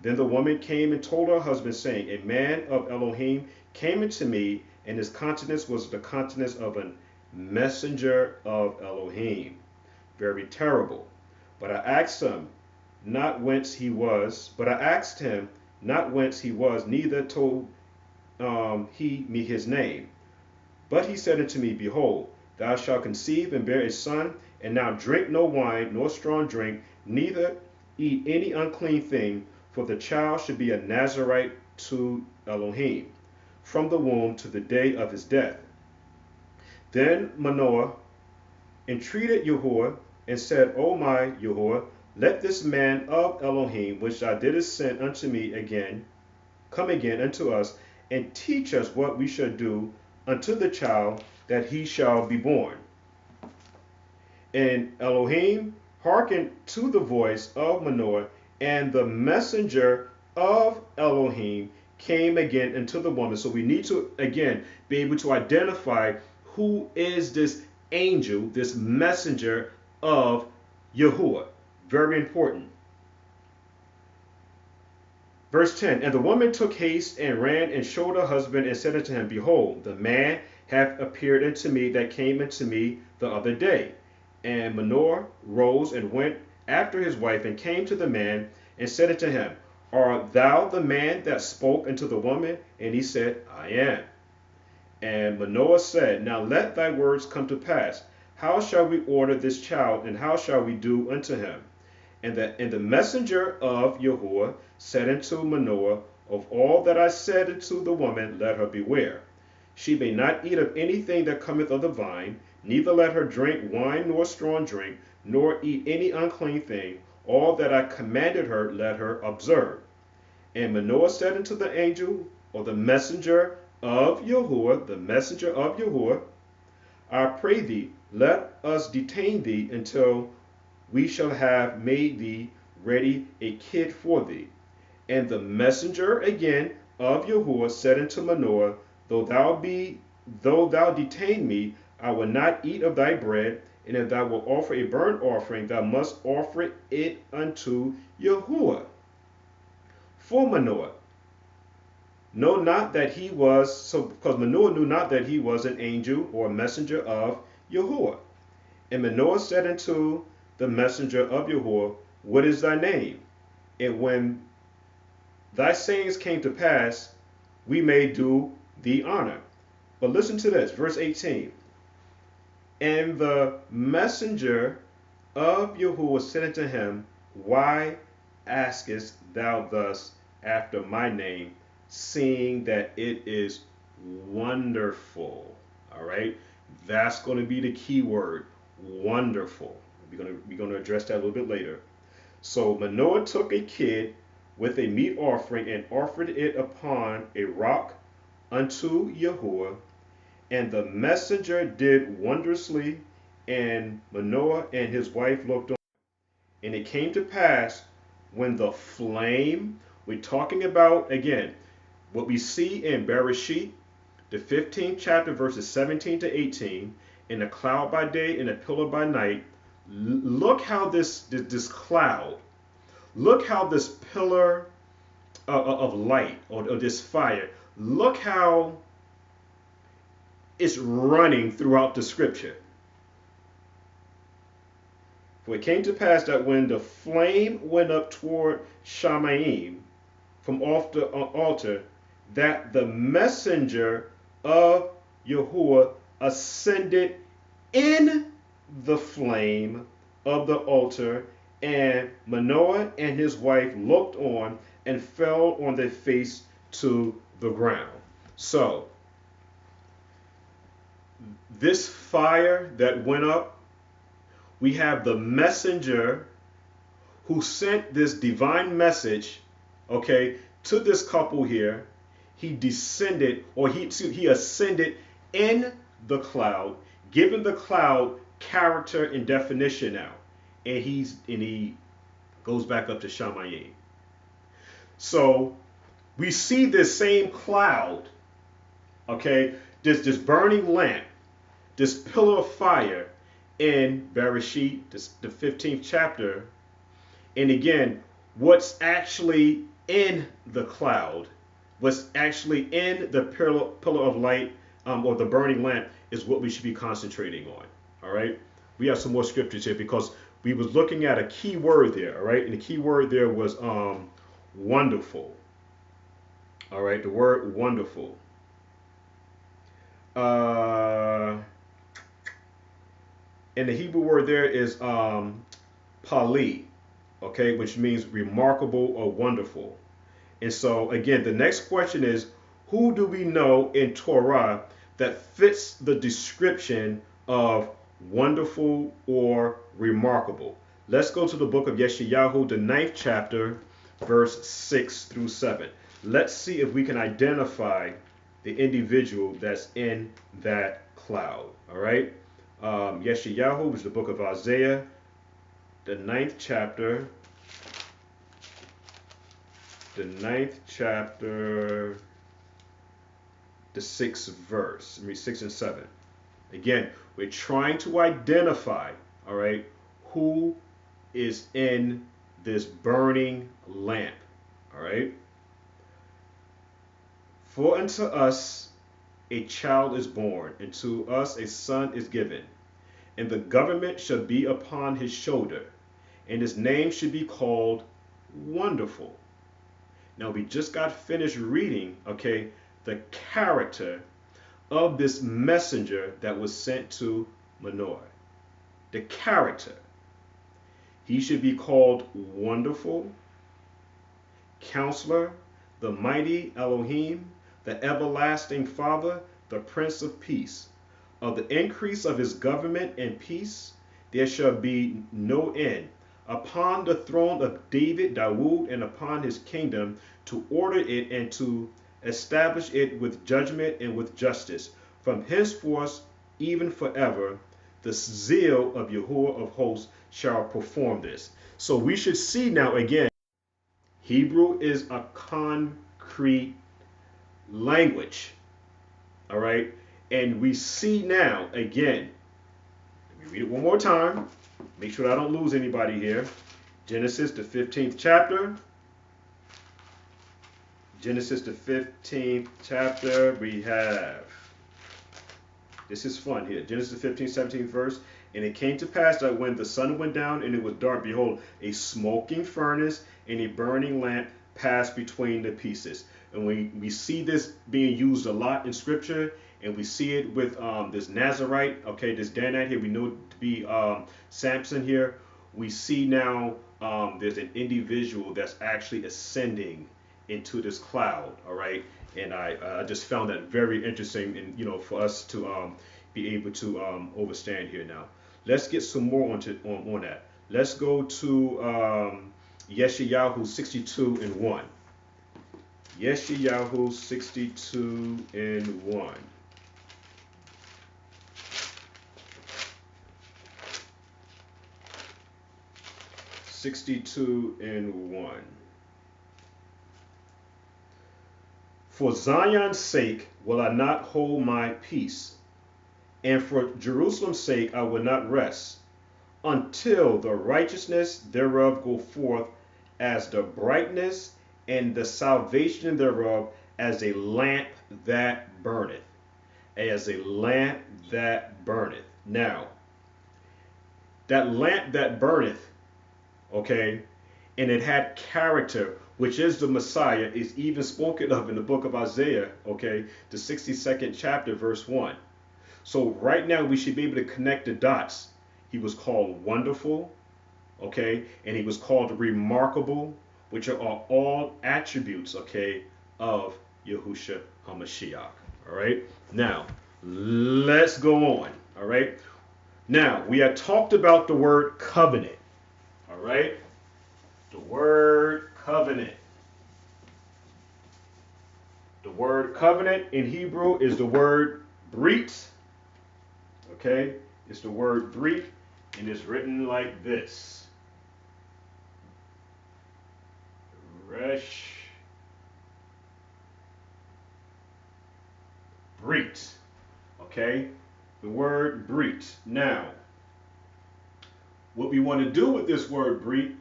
Then the woman came and told her husband, saying, A man of Elohim came into me, and his countenance was the countenance of a messenger of Elohim, very terrible. But I asked him not whence he was, neither told he me his name. But he said unto me, Behold, thou shalt conceive and bear a son, and now drink no wine nor strong drink, neither eat any unclean thing, for the child should be a Nazarite to Elohim, from the womb to the day of his death. Then Manoah entreated Yahuwah, and said, O my Yahuwah, let this man of Elohim, which thou didst send unto me again, come again unto us, and teach us what we shall do unto the child that he shall be born. And Elohim hearkened to the voice of Manoah, and the messenger of Elohim came again into the woman. So we need to, again, be able to identify who is this angel, this messenger of Yahuwah. Very important. Verse 10, And the woman took haste and ran and showed her husband and said unto him, Behold, the man hath appeared unto me that came unto me the other day. And Manoah rose and went after his wife and came to the man and said unto him, Art thou the man that spoke unto the woman? And he said, I am. And Manoah said, Now let thy words come to pass. How shall we order this child, and how shall we do unto him? And the messenger of Yahuwah said unto Manoah, Of all that I said unto the woman, let her beware. She may not eat of anything that cometh of the vine, neither let her drink wine nor strong drink, nor eat any unclean thing. All that I commanded her, let her observe. And Manoah said unto the angel, or the messenger of Yahuwah, I pray thee, let us detain thee until we shall have made thee ready a kid for thee. And the messenger again of Yahuwah said unto Manoah, Though thou detain me, I will not eat of thy bread, and if thou wilt offer a burnt offering, thou must offer it unto Yahuwah. For Manoah know not that he was, because Manoah knew not that he was an angel or a messenger of Yahuwah. And Manoah said unto the messenger of Yahuwah, What is thy name? And when thy sayings came to pass, we may do thee honor. But listen to this, verse 18. And the messenger of Yahuwah said unto him, Why askest thou thus after my name, seeing that it is wonderful? All right, that's going to be the key word, wonderful. We're going to address that a little bit later. So Manoah took a kid with a meat offering and offered it upon a rock unto Yahuwah, and the messenger did wondrously, and Manoah and his wife looked on. And it came to pass when the flame, we're talking about again what we see in Bereshit, the 15th chapter, verses 17 to 18, in a cloud by day and a pillar by night. Look how this cloud, look how this pillar of light, or this fire, look how it's running throughout the scripture. For it came to pass that when the flame went up toward Shamayim from off the altar, that the messenger of Yahuwah ascended in the flame of the altar, and Manoah and his wife looked on and fell on their face to the ground. So, this fire that went up, we have the messenger who sent this divine message, okay, to this couple here. He descended, or he ascended in the cloud, giving the cloud character and definition now, and he goes back up to Shamayim. So we see this same cloud, okay, this burning lamp, this pillar of fire in Bereshit, the 15th chapter. And again, what's actually in the cloud, what's actually in the pillar of light, or the burning lamp, is what we should be concentrating on. All right, we have some more scriptures here because we was looking at a key word there. All right, and the key word there was wonderful. All right, the word wonderful. And the Hebrew word there is pali, okay, which means remarkable or wonderful. And so again, the next question is, who do we know in Torah that fits the description of wonderful or remarkable? Let's go to the book of Yashra'al, the 9th chapter, verse 6 through 7. Let's see if we can identify the individual that's in that cloud. All right. Yashra'al, which is the book of Isaiah, the 9th chapter, the 6th verse. 6 and 7. Again, we're trying to identify, all right, who is in this burning lamp. All right. For unto us a child is born, and to us a son is given, and the government shall be upon his shoulder, and his name should be called Wonderful. Now, we just got finished reading, okay, the character of this messenger that was sent to Manoah. The character. He should be called Wonderful, Counselor, the Mighty Elohim, the Everlasting Father, the Prince of Peace. Of the increase of his government and peace, there shall be no end. Upon the throne of David, Dawood, and upon his kingdom, to order it and to establish it with judgment and with justice, from henceforth even forever. The zeal of Yahuwah of hosts shall perform this. So we should see now again, Hebrew is a concrete language. All right. And we see now again, let me read it one more time. Make sure I don't lose anybody here. Genesis, the 15th chapter. Genesis, the 15th chapter. We have, this is fun here. Genesis 15, 17th verse. And it came to pass that when the sun went down and it was dark, behold, a smoking furnace and a burning lamp passed between the pieces. And we see this being used a lot in scripture. and we see it with this Nazarite, okay, this Danite here, we know to be Samson here. We see now there's an individual that's actually ascending into this cloud, all right? And I just found that very interesting, and for us to be able to overstand here now. Let's get some more on that. Let's go to Yeshayahu 62 and 1. Yeshayahu 62 and 1. For Zion's sake will I not hold my peace, and for Jerusalem's sake I will not rest, until the righteousness thereof go forth as the brightness, and the salvation thereof as a lamp that burneth. As a lamp that burneth. Now, that lamp that burneth, okay, and it had character, which is the Messiah, is even spoken of in the book of Isaiah, okay, the 62nd chapter, verse 1. So right now we should be able to connect the dots. He was called Wonderful, okay, and he was called Remarkable, which are all attributes, okay, of Yahusha HaMashiach. All right. Now let's go on. All right. Now we had talked about the word covenant. All right. The word covenant. The word covenant in Hebrew is the word brit. Okay. It's the word brit, and it's written like this. Resh. Brit. Okay. The word brit. Now, what we want to do with this word brit,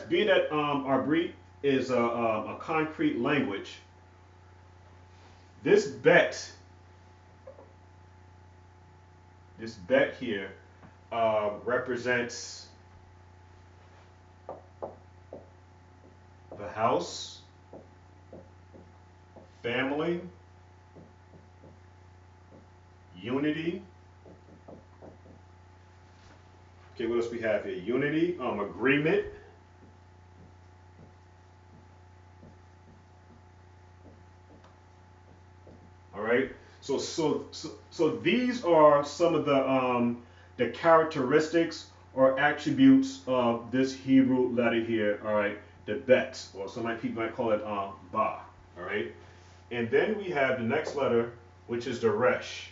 being that our brit is a concrete language, this bet here represents the house, family, unity. Okay, what else we have here? Unity, agreement. All right. So these are some of the characteristics or attributes of this Hebrew letter here. All right, the bet, or some people might call it ba. All right, and then we have the next letter, which is the resh.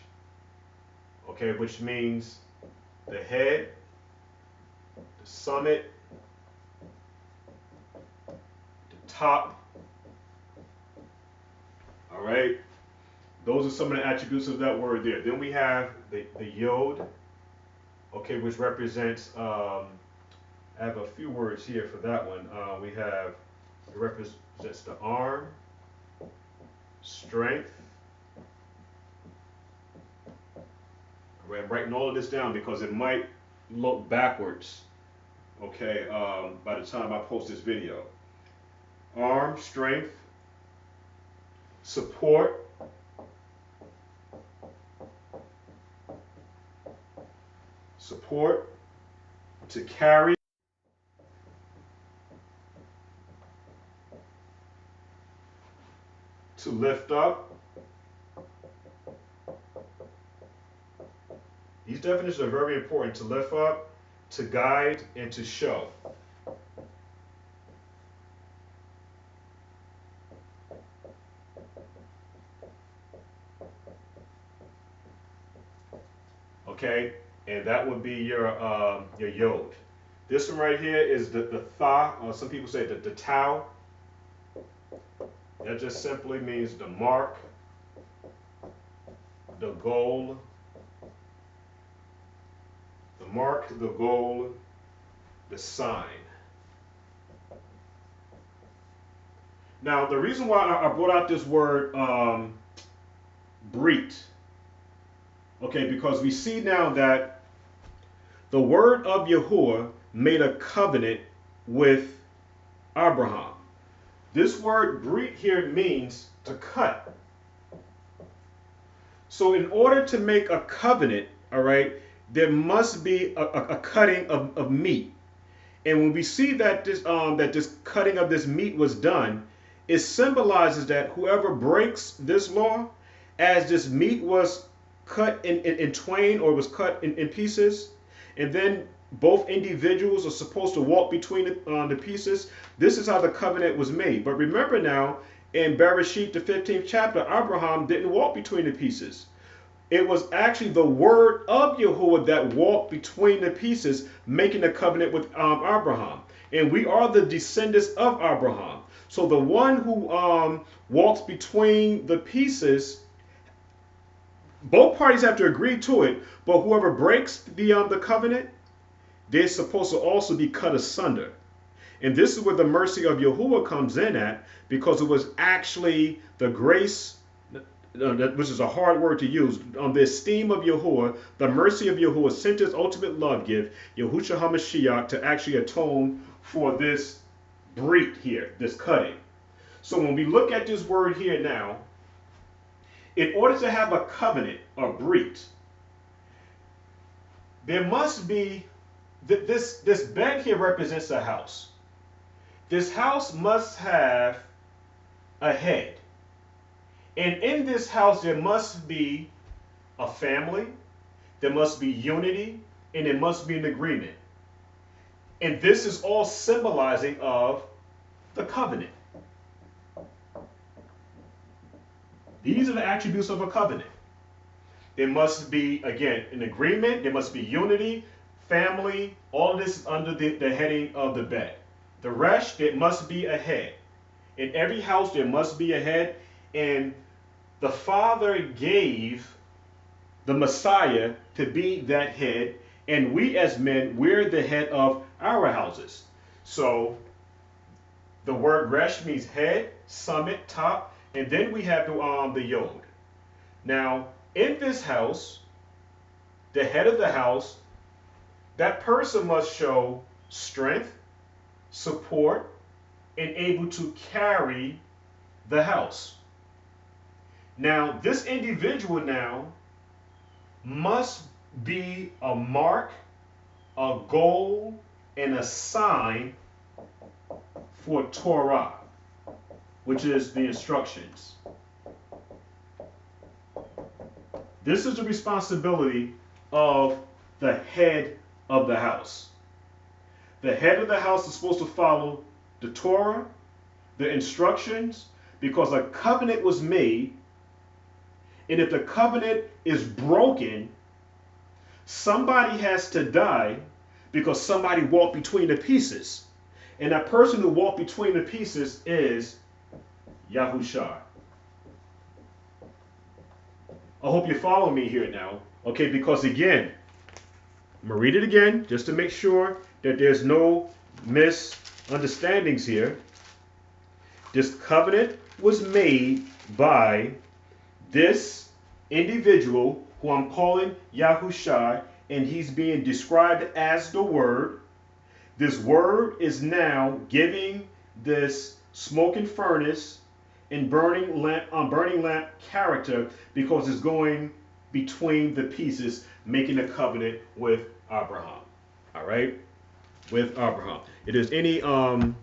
Okay, which means the head, the summit, the top. All right, those are some of the attributes of that word there. Then we have the yod, okay, which represents, I have a few words here for that one. It represents the arm, strength. All right, I'm writing all of this down because it might look backwards, okay, by the time I post this video. Arm, strength, support, to carry, to lift up. These definitions are very important: to lift up, to guide, and to show. Okay, and that would be your yod. This one right here is the tha, or some people say the tau. That just simply means the mark, the goal, the sign. Now, the reason why I brought out this word brit, okay, because we see now that the word of Yahuwah made a covenant with Abraham. This word brit here means to cut. So in order to make a covenant, all right, there must be a cutting of meat. And when we see that this cutting of this meat was done, it symbolizes that whoever breaks this law, as this meat was cut in twain, or was cut in pieces, and then both individuals are supposed to walk between the pieces. This is how the covenant was made. But remember now, in Bereshit, the 15th chapter, Abraham didn't walk between the pieces. It was actually the word of Yahuwah that walked between the pieces, making a covenant with Abraham. And we are the descendants of Abraham. So the one who walks between the pieces, both parties have to agree to it, but whoever breaks the covenant, they're supposed to also be cut asunder. And this is where the mercy of Yahuwah comes in at, because it was actually the grace, which is a hard word to use, on the esteem of Yahuwah, the mercy of Yahuwah sent his ultimate love gift, Yahusha HaMashiach, to actually atone for this breach here, this cutting. So when we look at this word here now, in order to have a covenant or breach, there must be, this bed here represents a house. This house must have a head. And in this house, there must be a family, there must be unity, and there must be an agreement. And this is all symbolizing of the covenant. These are the attributes of a covenant. There must be, again, an agreement, there must be unity, family, all of this is under the heading of the bed. The rest, there must be a head. In every house, there must be a head, and the Father gave the Messiah to be that head, and we as men, we're the head of our houses. So the word resh means head, summit, top, and then we have the yod. Now, in this house, the head of the house, that person must show strength, support, and able to carry the house. Now, this individual now must be a mark, a goal, and a sign for Torah, which is the instructions. This is the responsibility of the head of the house. The head of the house is supposed to follow the Torah, the instructions, because a covenant was made. And if the covenant is broken, somebody has to die because somebody walked between the pieces. And that person who walked between the pieces is Yahusha. I hope you follow me here now. Okay, because again, I'm going to read it again just to make sure that there's no misunderstandings here. This covenant was made by this individual who I'm calling Yahusha, and he's being described as the Word. This Word is now giving this smoking furnace and burning lamp character, because it's going between the pieces, making a covenant with Abraham. All right, with Abraham. If there's anything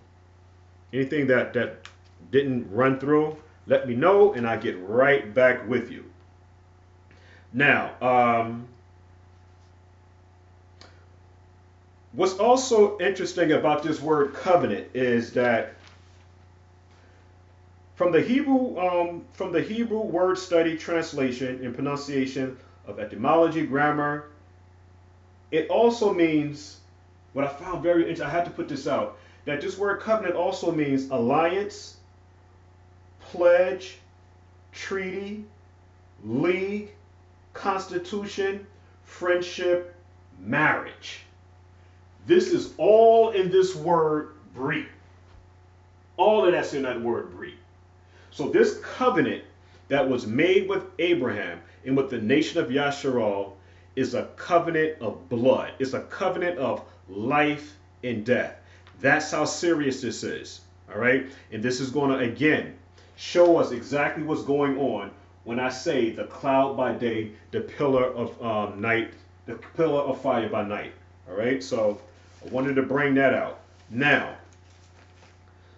that didn't run through, let me know, and I get right back with you. Now, what's also interesting about this word covenant is that from the Hebrew word study, translation, and pronunciation of etymology, grammar, it also means, what I found very interesting, I had to put this out, that this word covenant also means alliance, pledge, treaty, league, constitution, friendship, marriage. This is all in this word brit. All of that's in that word brit. So this covenant that was made with Abraham and with the nation of Yashra'al is a covenant of blood. It's a covenant of life and death. That's how serious this is. All right. And this is going to, again, show us exactly what's going on when I say the cloud by day, the pillar of night, the pillar of fire by night. All right, so I wanted to bring that out. Now,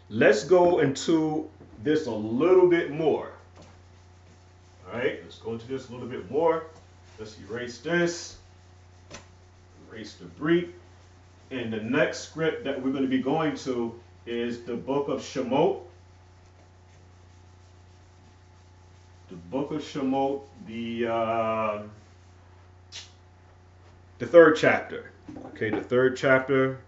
let's go into this a little bit more. All right, let's go into this a little bit more. Let's erase this, erase the brief. And the next script that we're going to be going to is the book of Shemot. The book of Shemot, the third chapter. Okay, the third chapter,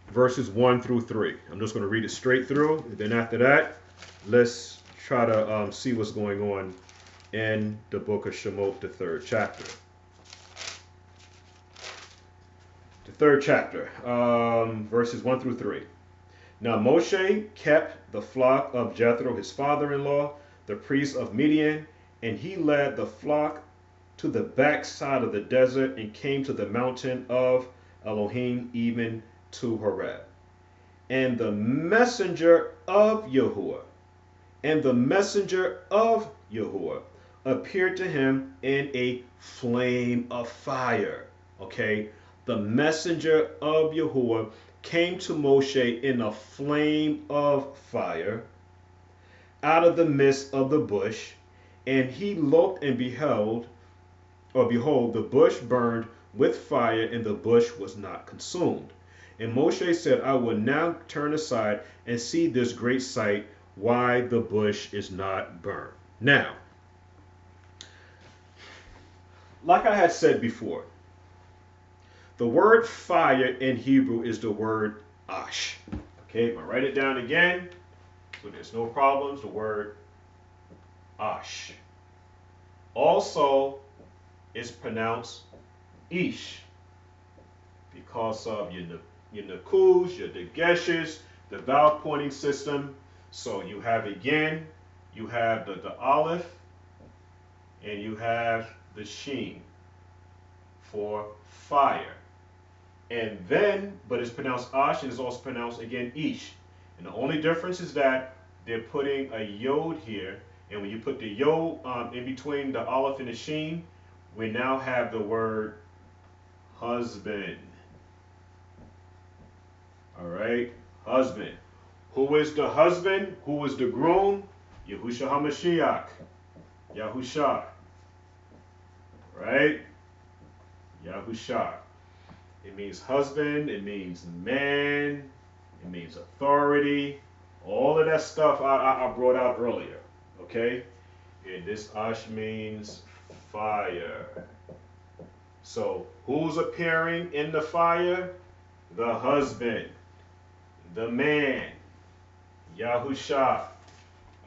verses 1 through 3. I'm just going to read it straight through. And then after that, let's try to see what's going on in the book of Shemot, the third chapter. The third chapter, verses 1 through 3. Now Moshe kept the flock of Jethro, his father-in-law, the priest of Midian, and he led the flock to the backside of the desert and came to the mountain of Elohim, even to Horeb. And the messenger of Yahuwah, appeared to him in a flame of fire. Okay, the messenger of Yahuwah came to Moshe in a flame of fire out of the midst of the bush, and he looked and behold, the bush burned with fire, and the bush was not consumed. And Moshe said, I will now turn aside and see this great sight, why the bush is not burned. Now, like I had said before, the word fire in Hebrew is the word ash. Okay, I'm going to write it down again so there's no problems. The word ash. Also, is pronounced ish because of your nakus, your dageshes, the vowel pointing system. So you have again, you have the aleph, and you have the sheen for fire. And then, but it's pronounced ash, and it's also pronounced again ish. And the only difference is that they're putting a yod here, and when you put the yod in between the aleph and the sheen, we now have the word husband. All right, husband. Who is the husband? Who is the groom? Yahusha HaMashiach. Yahusha. Right? Yahusha. It means husband, it means man, it means authority. All of that stuff I brought out earlier. Okay? And this ash means fire. So, who's appearing in the fire? The husband, the man, Yahusha.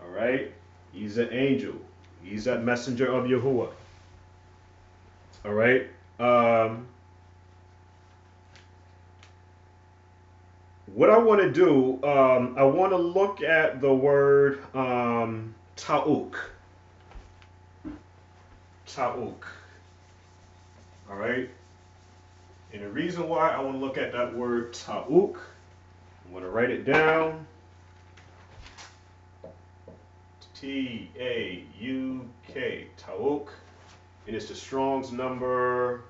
All right? He's an angel. He's a messenger of Yahuwah. All right? What I want to do, I want to look at the word ta'uk. Ta'uk. All right? And the reason why I want to look at that word ta'uk, I'm going to write it down. T-A-U-K, ta'uk. And it's the Strong's number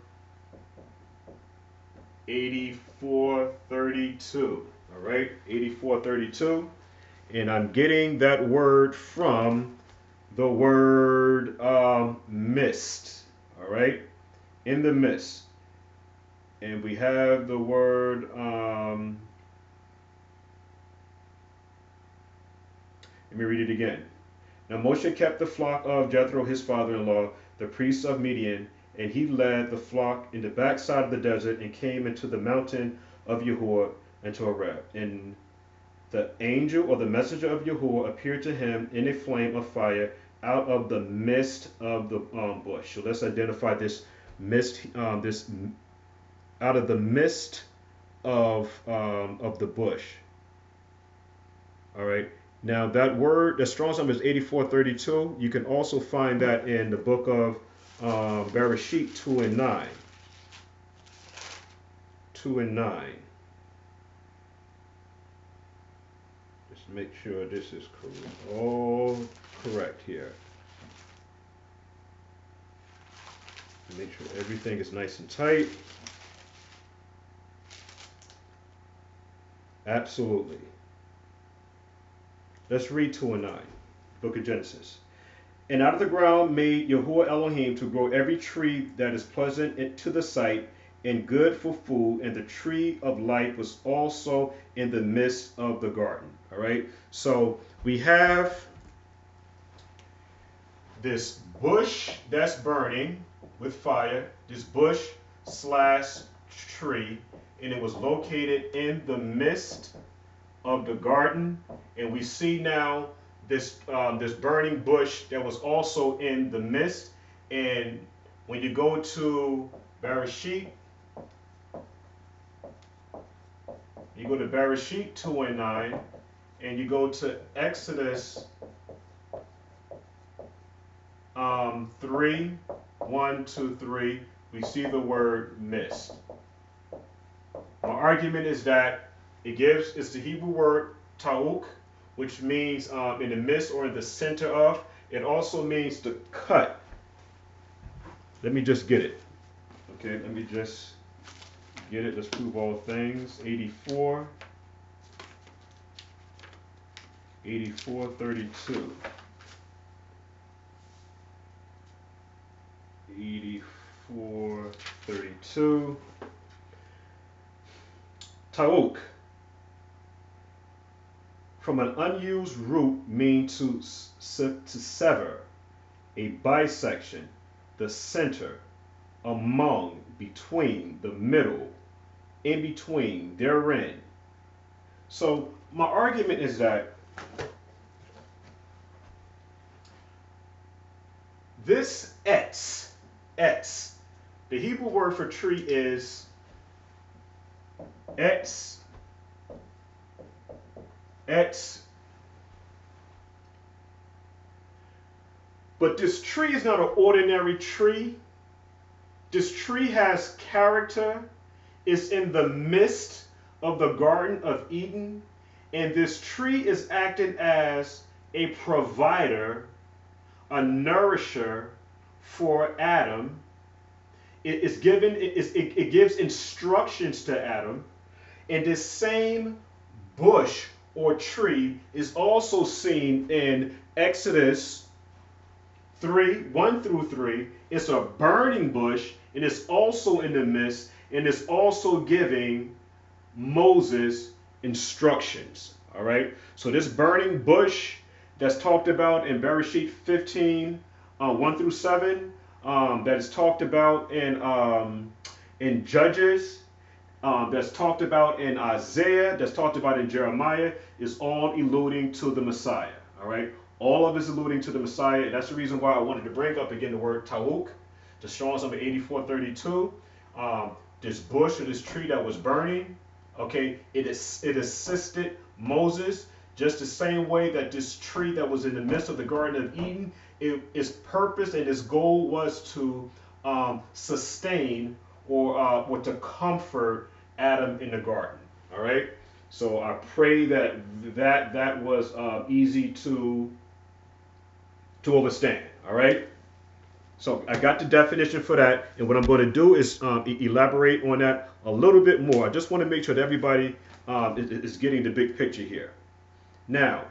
8432. All right, 8432. And I'm getting that word from the word mist. All right, in the mist. And we have the word, let me read it again. Now Moshe kept the flock of Jethro, his father-in-law, the priest of Midian, and he led the flock in the backside of the desert and came into the mountain of Yahuwah and to Horeb. And the angel or the messenger of Yahuwah appeared to him in a flame of fire out of the midst of the bush. So let's identify this mist, out of the midst of the bush. All right. Now that word, the Strong's number is 8432. You can also find that in the book of Bereshit 2 and 9. 2 and 9. Just make sure this is all correct here. Make sure everything is nice and tight. Absolutely. Let's read 2 and 9, Book of Genesis. And out of the ground made Yahuwah Elohim to grow every tree that is pleasant to the sight and good for food, and the tree of life was also in the midst of the garden. All right. So we have this bush that's burning with fire, this bush slash tree, and it was located in the midst of the garden. And we see now this burning bush that was also in the midst. And when you go to Bereshit, you go to Bereshit 2 and 9, and you go to Exodus 3, 1, 2, 3, we see the word mist. My argument is that it's the Hebrew word ta'uk, which means in the midst or in the center of. It also means to cut. Let me just get it. Okay, let me just get it. Let's prove all things. 84, 32. 84:32. Ta'uk, from an unused root, means to sever, a bisection, the center, among, between, the middle, in between, therein. So my argument is that this etz, the Hebrew word for tree is etz. But this tree is not an ordinary tree. This tree has character. It's in the midst of the Garden of Eden. And this tree is acting as a provider, a nourisher for Adam. It gives instructions to Adam. And this same bush or tree is also seen in Exodus 3, 1 through 3. It's a burning bush, and it's also in the midst, and it's also giving Moses instructions. All right. So this burning bush that's talked about in Bereshit 15, 1 through 7, that is talked about in Judges, that's talked about in Isaiah, that's talked about in Jeremiah, is all alluding to the Messiah. All right. All of it is alluding to the Messiah. And that's the reason why I wanted to bring up again the word ta'uk, the Strong's number 84:32. This bush or this tree that was burning, okay, it assisted Moses just the same way that this tree that was in the midst of the Garden of Eden, its purpose and its goal was to sustain or to comfort Adam in the garden. All right. So I pray that was easy to understand. All right. So I got the definition for that, and what I'm going to do is elaborate on that a little bit more. I just want to make sure that everybody is getting the big picture here. Now,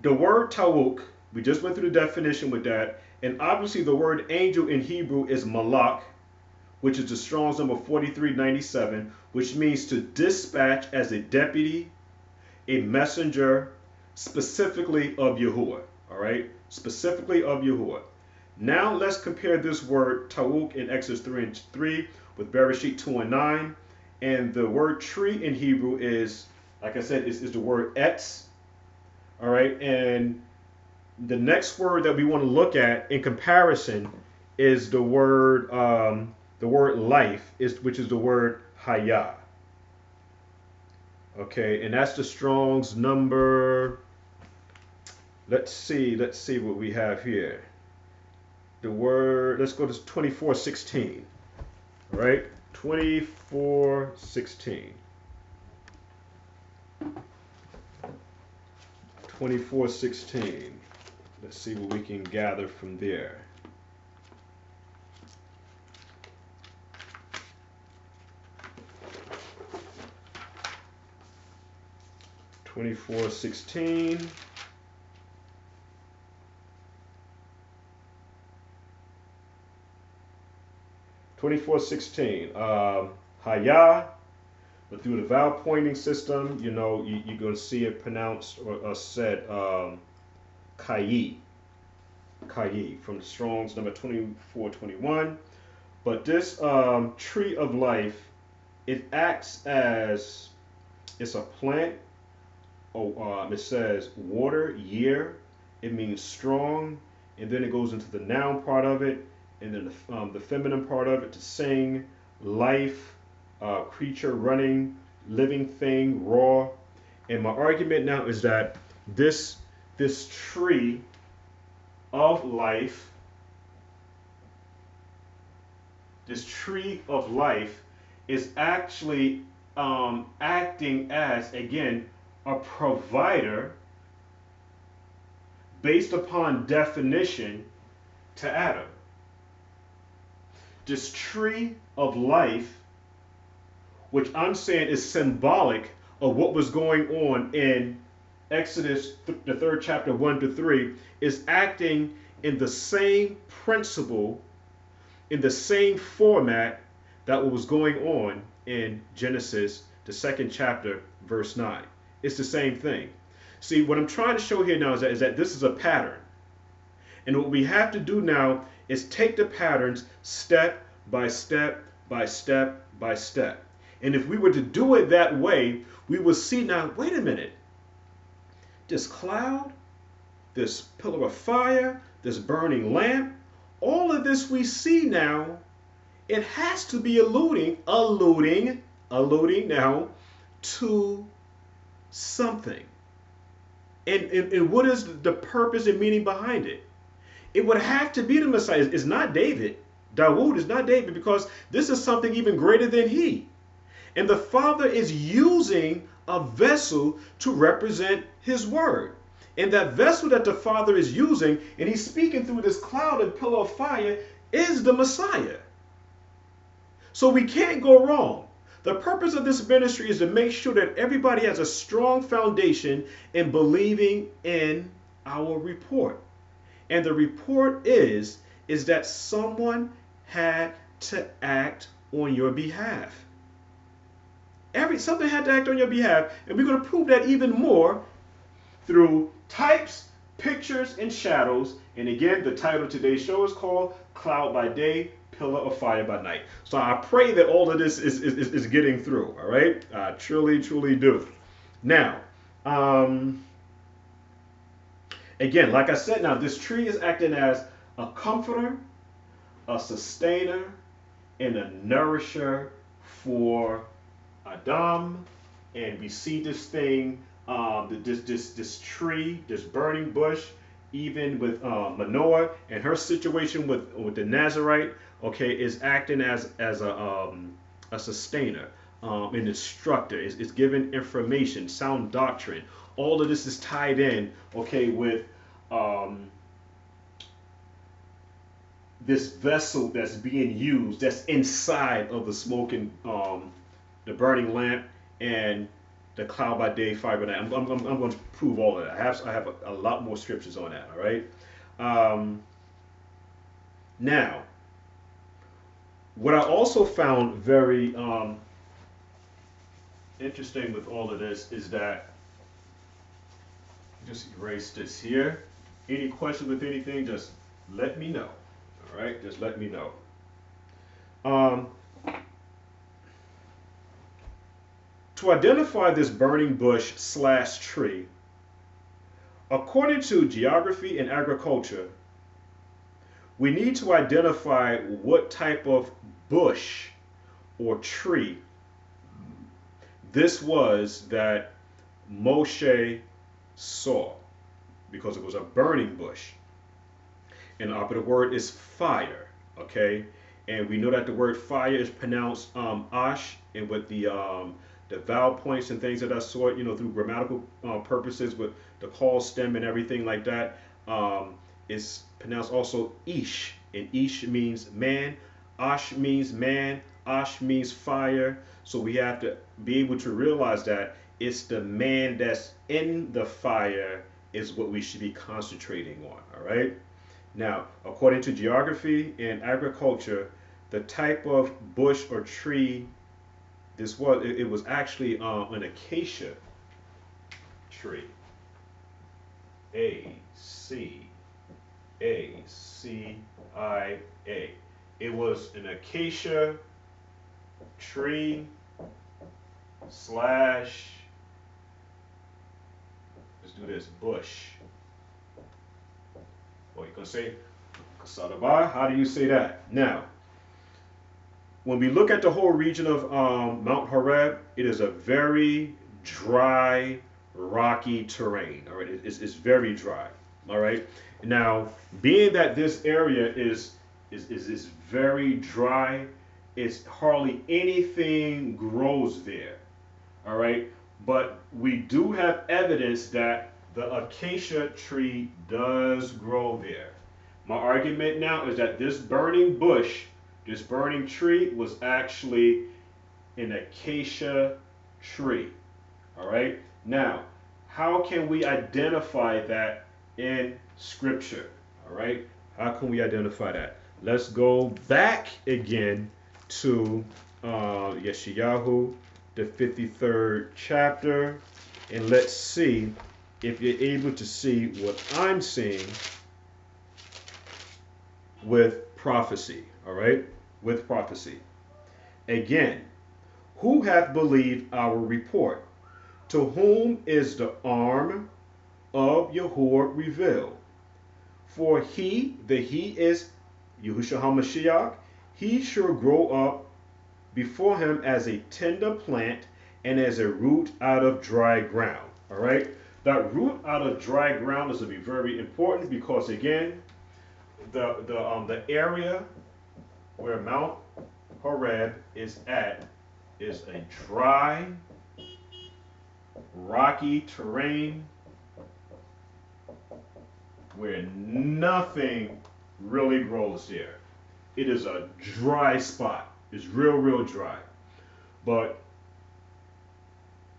the word ta'uk, we just went through the definition with that, and obviously the word angel in Hebrew is malak, which is the Strong's number 4397, which means to dispatch as a deputy, a messenger, specifically of Yahuwah. All right, specifically of Yahuwah. Now let's compare this word ta'uk in Exodus 3 and 3 with Bereshit 2 and 9. And the word tree in Hebrew is, like I said, is the word etz. All right, and the next word that we want to look at in comparison is the word life, which is the word hayah. Okay, and that's the Strong's number. Let's see what we have here. The word, let's go to 24:16. All right, 24:16. 24:16. Let's see what we can gather from there. Twenty-four 16. Haya, but through the vowel pointing system, you know, you're going to see it pronounced or said Kayi. Kayi from the Strong's number 2421. But this tree of life, it acts as, it's a plant. It says water, year. It means strong. And then it goes into the noun part of it. And then the feminine part of it, to sing, life, creature, running, living thing, raw. And my argument now is that this tree of life, is actually acting as, again, a provider based upon definition to Adam. This tree of life, which I'm saying is symbolic of what was going on in Exodus, the 3rd chapter, 1-3, is acting in the same principle, in the same format that was going on in Genesis, the 2nd chapter, verse 9. It's the same thing. See, what I'm trying to show here now is that this is a pattern. And what we have to do now is take the patterns step by step by step by step. And if we were to do it that way, we will see now, wait a minute. This cloud, this pillar of fire, this burning lamp, all of this we see now, it has to be alluding now to something. And what is the purpose and meaning behind it? It would have to be the Messiah. It's not David. Dawood is not David, because this is something even greater than he. And the Father is using a vessel to represent his word. And that vessel that the Father is using, and he's speaking through this cloud and pillar of fire, is the Messiah. So we can't go wrong. The purpose of this ministry is to make sure that everybody has a strong foundation in believing in our report. And the report is that someone had to act on your behalf. Something had to act on your behalf, and we're going to prove that even more through types, pictures, and shadows. And again, the title of today's show is called Cloud by Day, Pillar of Fire by Night. So I pray that all of this is getting through, all right? I truly, truly do. Now, again, like I said, now this tree is acting as a comforter, a sustainer, and a nourisher for Adam. And we see this thing, this tree, this burning bush, even with Manoah and her situation with the Nazarite, okay, is acting as a sustainer, an instructor. It's giving information, sound doctrine. All of this is tied in, okay, with this vessel that's being used, that's inside of the smoking, the burning lamp, and the cloud by day, fire by night. I'm going to prove all of that. I have a lot more scriptures on that. All right. Now, what I also found very interesting with all of this is that, just erase this here. Any questions with anything, just let me know. All right, just let me know. To identify this burning bush / tree, according to geography and agriculture, we need to identify what type of bush or tree this was that Moshe saw, because it was a burning bush. And the operative word is fire, okay? And we know that the word fire is pronounced ash, and with the the vowel points and things of that sort, through grammatical purposes with the call stem and everything like that. It's pronounced also ish, and ish means man, ash means man, ash means fire. So we have to be able to realize that it's the man that's in the fire is what we should be concentrating on. All right. Now, according to geography and agriculture, the type of bush or tree it was actually an acacia tree. A It was an acacia tree slash, let's do this, bush. Or you can say Kasadabai. How do you say that? Now, when we look at the whole region of Mount Horeb, it is a very dry, rocky terrain. All right, it's very dry. All right. Now, being that this area is very dry, it's hardly anything grows there. All right, but we do have evidence that the acacia tree does grow there. My argument now is that this burning bush, this burning tree, was actually an acacia tree. All right. Now, how can we identify that in Scripture? All right. How can we identify that? Let's go back again to Yeshayahu, the 53rd chapter, and let's see if you're able to see what I'm seeing with prophecy. All right, with prophecy. Again, who hath believed our report? To whom is the arm of Yahuwah revealed? For he is Yahusha HaMashiach, he shall grow up before him as a tender plant and as a root out of dry ground. All right, that root out of dry ground is to be very important because again, the area where Mount Horeb is at is a dry, rocky terrain where nothing really grows there. It is a dry spot. It's real dry. But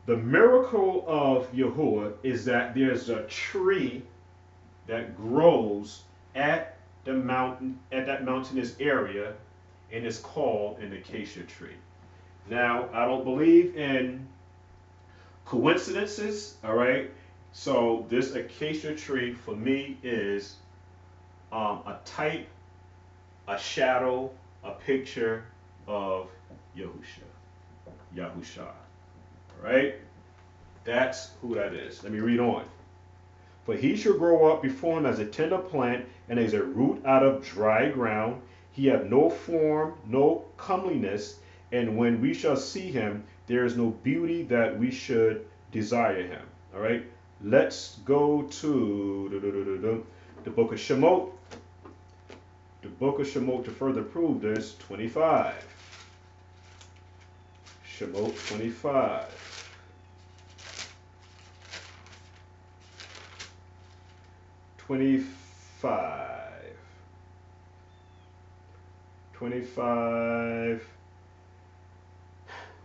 the miracle of Yahuwah is that there's a tree that grows at the mountain, at that mountainous area, and it's called an acacia tree. Now, I don't believe in coincidences, all right? So this acacia tree for me is a type, a shadow, a picture of Yahusha, all right? That's who that is. Let me read on. For he shall grow up before him as a tender plant and as a root out of dry ground. He hath no form, no comeliness, and when we shall see him, there is no beauty that we should desire him. All right, let's go to the book of Shemot. The book of Shemot to further prove this, 25. Shemot 25. 25.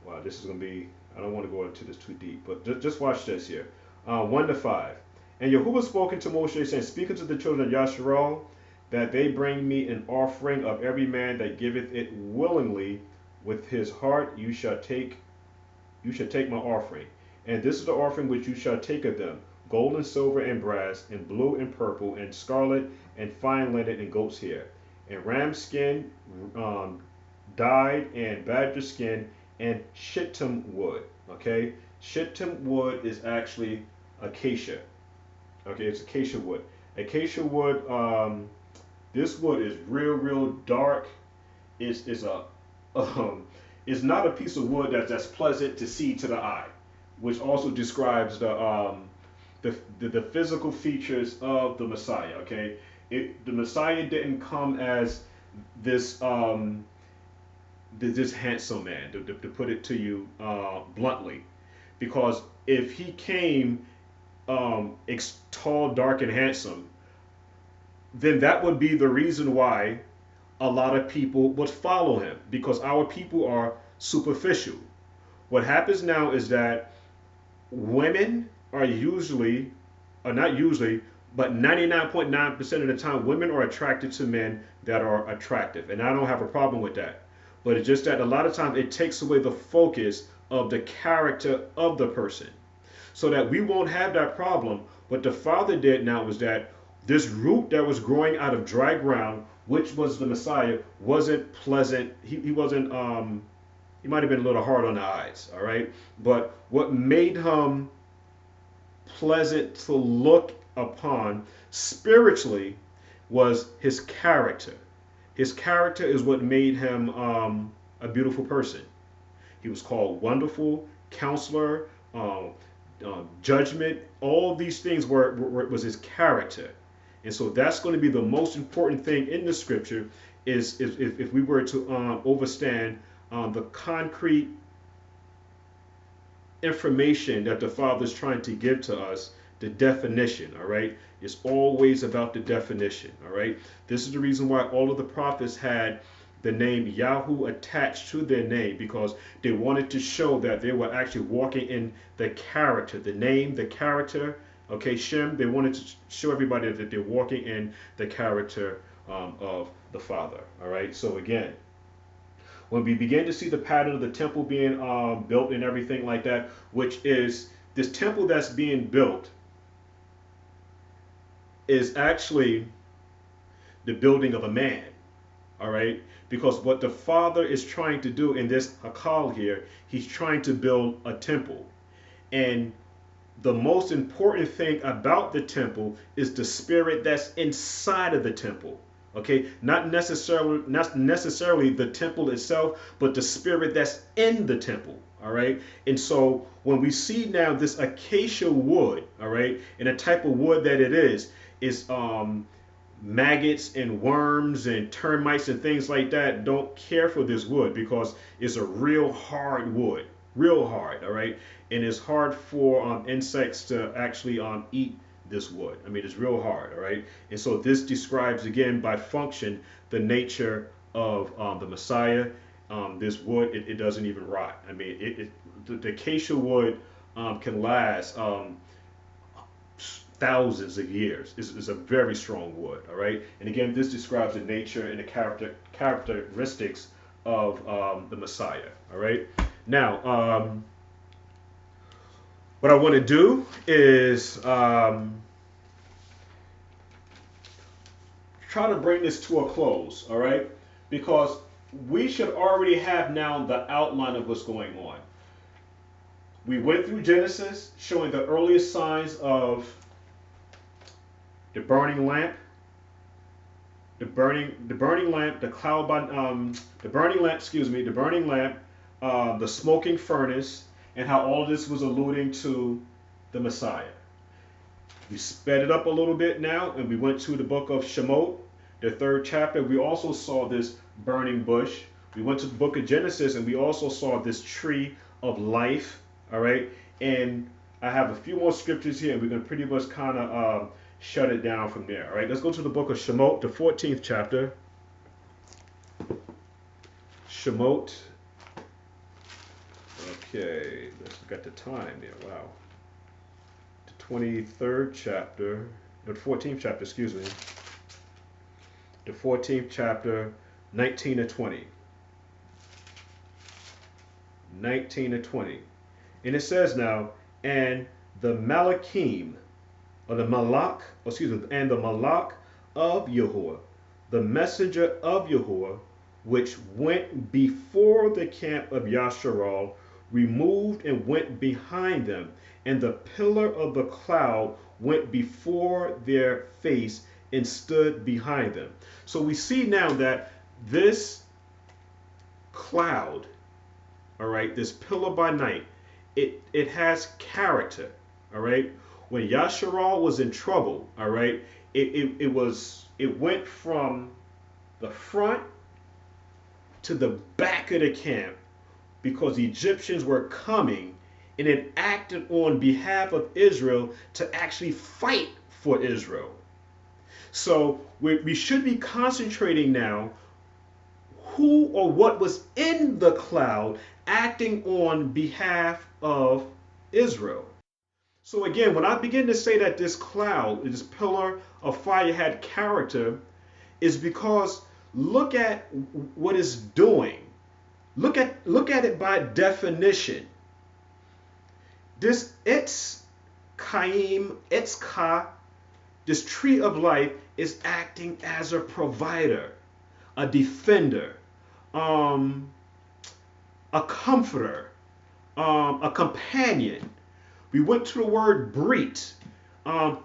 Wow, this is going to be, I don't want to go into this too deep, but just watch this here. 1 to 5. And Yahuwah spoke unto Moshe, saying, Speak unto the children of Yashra'al, that they bring me an offering of every man that giveth it willingly with his heart. You shall take my offering. And this is the offering which you shall take of them: gold and silver and brass, and blue and purple, and scarlet, and fine linen, and goat's hair, and ram skin dyed, and badger skin, and shittim wood. Okay, shittim wood is actually acacia. Okay, it's acacia wood. Acacia wood. This wood is real dark. It's not a piece of wood that's pleasant to see to the eye, which also describes the physical features of the Messiah. Okay, the Messiah didn't come as this this handsome man, to put it to you bluntly. Because if he came tall, dark, and handsome, then that would be the reason why a lot of people would follow him, because our people are superficial. What happens now is that women are usually, or not usually, but 99.9% of the time, women are attracted to men that are attractive. And I don't have a problem with that. But it's just that a lot of times it takes away the focus of the character of the person, so that we won't have that problem. What the Father did now was that this root that was growing out of dry ground, which was the Messiah, wasn't pleasant. He wasn't, he might have been a little hard on the eyes, all right? But what made him pleasant to look upon spiritually was his character. His character is what made him a beautiful person. He was called Wonderful, Counselor, Judgment. All these things was his character. And so that's going to be the most important thing in the scripture, is if we were to understand the concrete information that the Father is trying to give to us, the definition, all right? It's always about the definition, all right? This is the reason why all of the prophets had the name Yahoo attached to their name, because they wanted to show that they were actually walking in the character, the name, the character, okay, Shem. They wanted to show everybody that they're walking in the character of the Father, all right? So again, when we begin to see the pattern of the temple being built and everything like that, which is this temple that's being built is actually the building of a man, all right? Because what the Father is trying to do in this Hakal here, he's trying to build a temple. And the most important thing about the temple is the spirit that's inside of the temple. Okay, not necessarily the temple itself, but the spirit that's in the temple. All right, and so when we see now this acacia wood, all right, and the type of wood that it is maggots and worms and termites and things like that don't care for this wood, because it's a real hard wood, real hard. All right, and it's hard for insects to actually eat this wood. I mean, it's real hard, all right? And so this describes, again, by function, the nature of the Messiah. This wood, it doesn't even rot. I mean, the acacia wood can last thousands of years. It's a very strong wood, all right? And again, this describes the nature and the characteristics of the Messiah, all right? Now, what I want to do is try to bring this to a close, all right? Because we should already have now the outline of what's going on. We went through Genesis, showing the earliest signs of the burning lamp, the burning lamp, the cloud by the burning lamp, the smoking furnace, and how all of this was alluding to the Messiah. We sped it up a little bit now, and we went to the book of Shemot, the 3rd chapter. We also saw this burning bush. We went to the book of Genesis, and we also saw this tree of life, all right? And I have a few more scriptures here, and we're going to pretty much kind of shut it down from there, all right? Let's go to the book of Shemot, the 14th chapter. Shemot. Okay, let's look at the time here. Wow. The 23rd chapter, the 14th chapter, excuse me. The 14th chapter, 19 to 20. 19 to 20. And it says now, and the Malachim, or the Malach, and the Malach of Yahuwah, the messenger of Yahuwah, which went before the camp of Yashra'al, removed and went behind them, and the pillar of the cloud went before their face and stood behind them. So we see now that this cloud, all right, this pillar by night, it has character, all right. When Yashra'al was in trouble, all right, it went from the front to the back of the camp because the Egyptians were coming, and it acted on behalf of Israel to actually fight for Israel. So we should be concentrating now who or what was in the cloud acting on behalf of Israel. So again, when I begin to say that this cloud, this pillar of fire had character, is because look at what it's doing. Look at it by definition. This Etz Chaim, Etz Ka, this tree of life is acting as a provider, a defender, a comforter, a companion. We went to the word brit,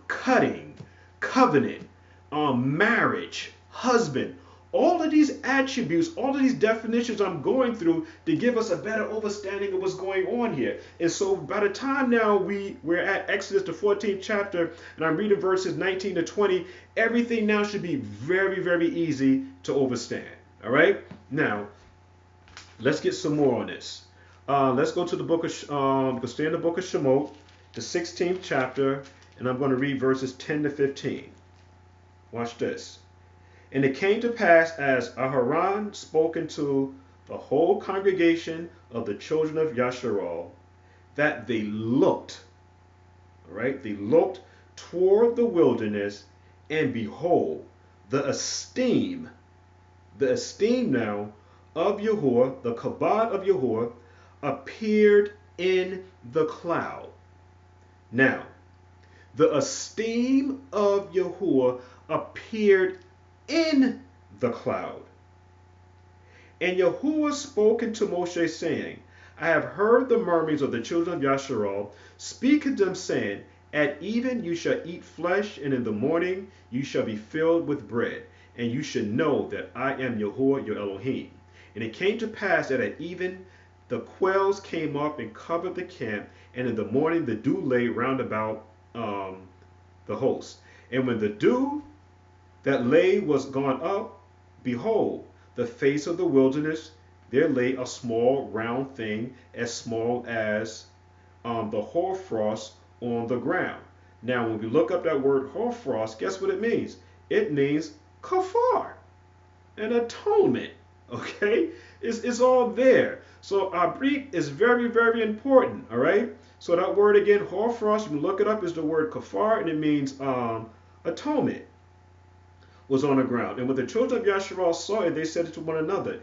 cutting, covenant, marriage, husband. All of these attributes, all of these definitions I'm going through to give us a better understanding of what's going on here. And so by the time now we're at Exodus, the 14th chapter, and I'm reading verses 19 to 20, everything now should be very, very easy to understand. All right? Now, let's get some more on this. Let's go to the book of, go stay in the book of Shemot, the 16th chapter, and I'm going to read verses 10 to 15. Watch this. And it came to pass as Aharon spoke unto the whole congregation of the children of Yashra'al, that they looked, all right, they looked toward the wilderness, and behold, the esteem now of Yahuwah, the kabod of Yahuwah, appeared in the cloud. Now, the esteem of Yahuwah appeared in the cloud. And Yahuwah spoke unto Moshe, saying, I have heard the murmurings of the children of Yashra'al. Speak unto them, saying, at even you shall eat flesh, and in the morning you shall be filled with bread, and you shall know that I am Yahuwah your Elohim. And it came to pass that at even the quails came up and covered the camp, and in the morning the dew lay round about the host. And when the dew that lay was gone up, behold, the face of the wilderness, there lay a small round thing as small as the hoarfrost on the ground. Now, when we look up that word hoarfrost, guess what it means? It means kafar, an atonement. Okay, it's all there. So abrik is very, very important. All right. So that word again, hoarfrost, you can look it up, is the word kafar, and it means atonement. Was on the ground. And when the children of Yashra'al saw it, they said to one another,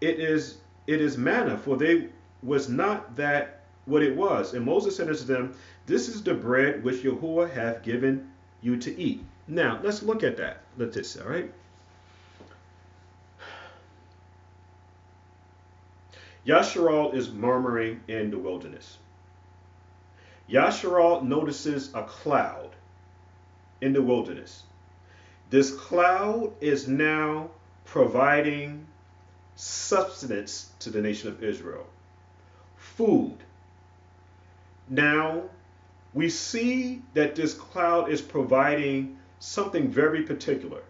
it is manna, for they was not that what it was. And Moses said unto them, this is the bread which Yahuwah hath given you to eat. Now, let's look at that. Let this, all right? Yashra'al is murmuring in the wilderness. Yashra'al notices a cloud in the wilderness. This cloud is now providing substance to the nation of Israel. Food. Now, we see that this cloud is providing something very particular.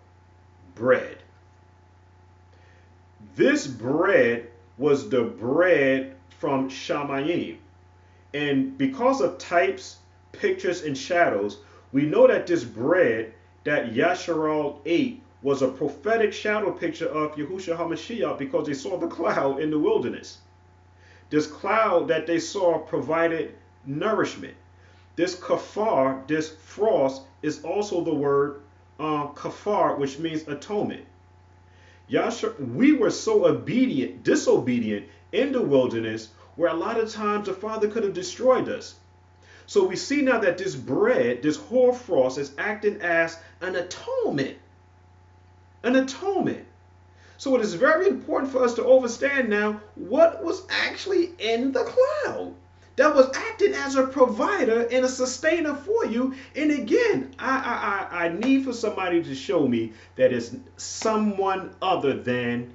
Bread. This bread was the bread from Shamayim. And because of types, pictures, and shadows, we know that this bread that Yashra'al ate was a prophetic shadow picture of Yahusha HaMashiach, because they saw the cloud in the wilderness. This cloud that they saw provided nourishment. This kafar, this frost, is also the word kafar, which means atonement. We were so disobedient in the wilderness, where a lot of times the Father could have destroyed us. So we see now that this bread, this hoarfrost, is acting as an atonement. An atonement. So it is very important for us to understand now what was actually in the cloud that was acting as a provider and a sustainer for you. And again, I need for somebody to show me that it's someone other than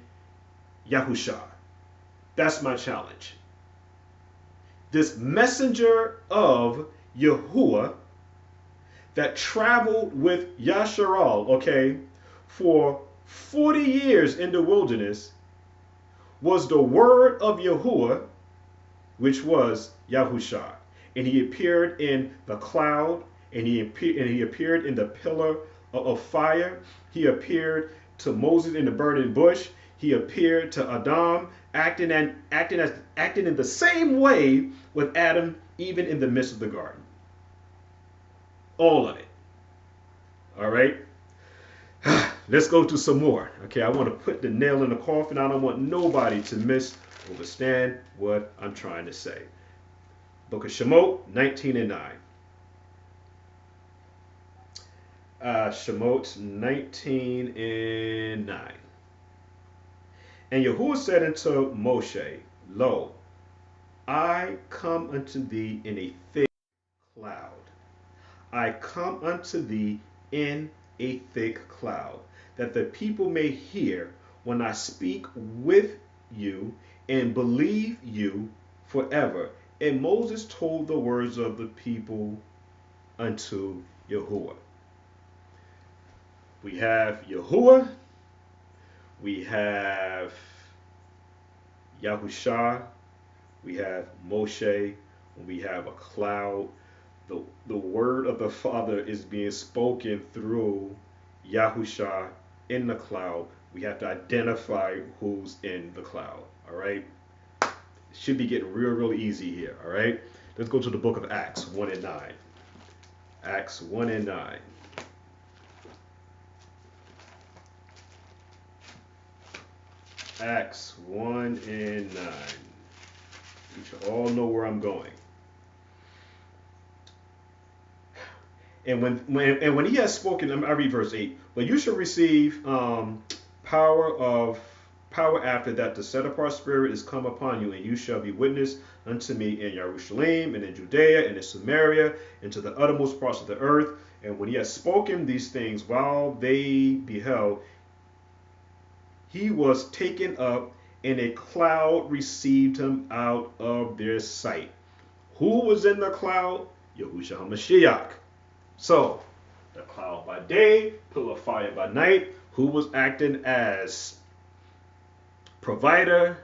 Yahusha. That's my challenge. This messenger of Yahuwah that traveled with Yashra'al, okay, for 40 years in the wilderness, was the word of Yahuwah, which was Yahusha. And he appeared in the cloud, and he appeared in the pillar of fire. He appeared to Moses in the burning bush. He appeared to Adam, acting in the same way with Adam, even in the midst of the garden. All of it. All right. Let's go to some more. Okay, I want to put the nail in the coffin. I don't want nobody to misunderstand what I'm trying to say. Book of Shemot, 19 and 9. Shemot 19 and 9. And Yahuwah said unto Moshe, Lo, I come unto thee in a thick cloud. I come unto thee in a thick cloud, that the people may hear when I speak with you and believe you forever. And Moses told the words of the people unto Yahuwah. We have Yahuwah, we have Yahusha, we have Moshe, we have a cloud. The word of the Father is being spoken through Yahusha in the cloud. We have to identify who's in the cloud. All right. It should be getting real easy here. All right. Let's go to the book of Acts 1 and 9. Acts 1 and 9. Acts 1 and 9. You should all know where I'm going. And when he has spoken, I read verse 8. But you shall receive power after that the set apart spirit is come upon you, and you shall be witness unto me in Jerusalem and in Judea and in Samaria and to the uttermost parts of the earth. And when he has spoken these things, while they beheld, he was taken up, and a cloud received him out of their sight. Who was in the cloud? Yahusha Mashiyach. So, the cloud by day, pillar of fire by night. Who was acting as provider,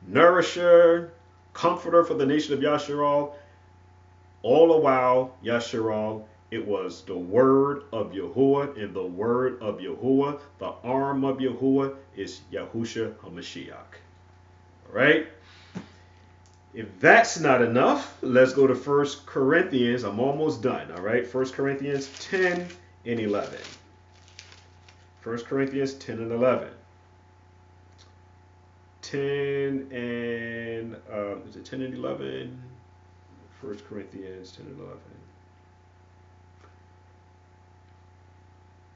nourisher, comforter for the nation of Yashra'al? All the while, Yashra'al, it was the word of Yahuwah, and the word of Yahuwah, the arm of Yahuwah, is Yahusha HaMashiach. All right? If that's not enough, let's go to 1 Corinthians. I'm almost done. All right? 1 Corinthians 10 and 11. 1 Corinthians 10 and 11. 10 and, is it 10 and 11? 1 Corinthians 10 and 11.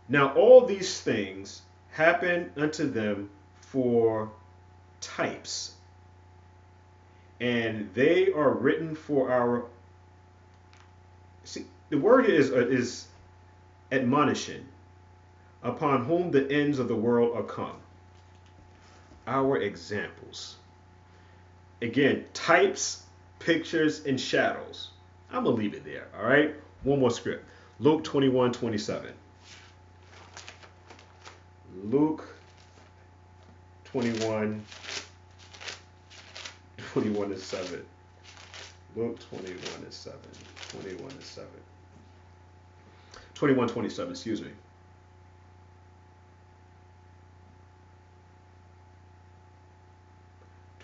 Now all these things happen unto them for types, and they are written for our. See, the word is admonition, upon whom the ends of the world are come. Our examples. Again, types, pictures, and shadows. I'm going to leave it there, all right? One more script. Luke 21:27. Luke 21:7. Luke 21:7. 21:27, excuse me.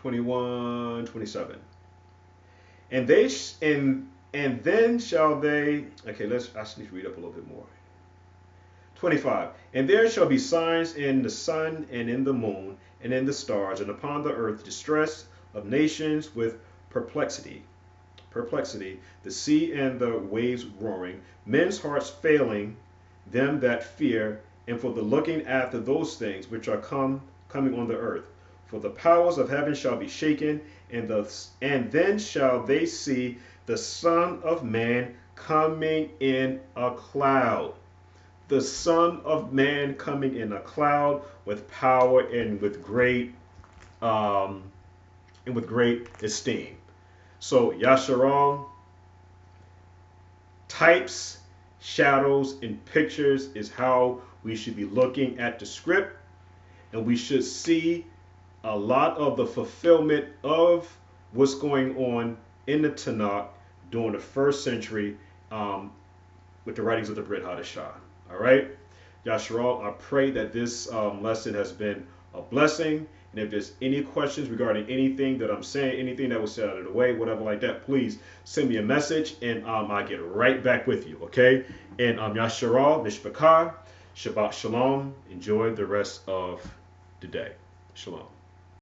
(21:27) And then shall they. Okay, I just need to read up a little bit more. 25. And there shall be signs in the sun and in the moon and in the stars, and upon the earth distress of nations with perplexity, the sea and the waves roaring, men's hearts failing them that fear, and for the looking after those things which are coming on the earth. For the powers of heaven shall be shaken, and then shall they see the Son of Man coming in a cloud. The Son of Man coming in a cloud with power and with great esteem. So Yashra'al, types, shadows, and pictures is how we should be looking at the script, and we should see a lot of the fulfillment of what's going on in the Tanakh during the first century um, with the writings of the Brit Hadashah. All right, Yashra'al, I pray that this lesson has been a blessing. And if there's any questions regarding anything that I'm saying, anything that was said out of the way, whatever like that, please send me a message and I'll get right back with you, okay? And Yashra'al, Mishpachah, Shabbat Shalom. Enjoy the rest of the day. Shalom.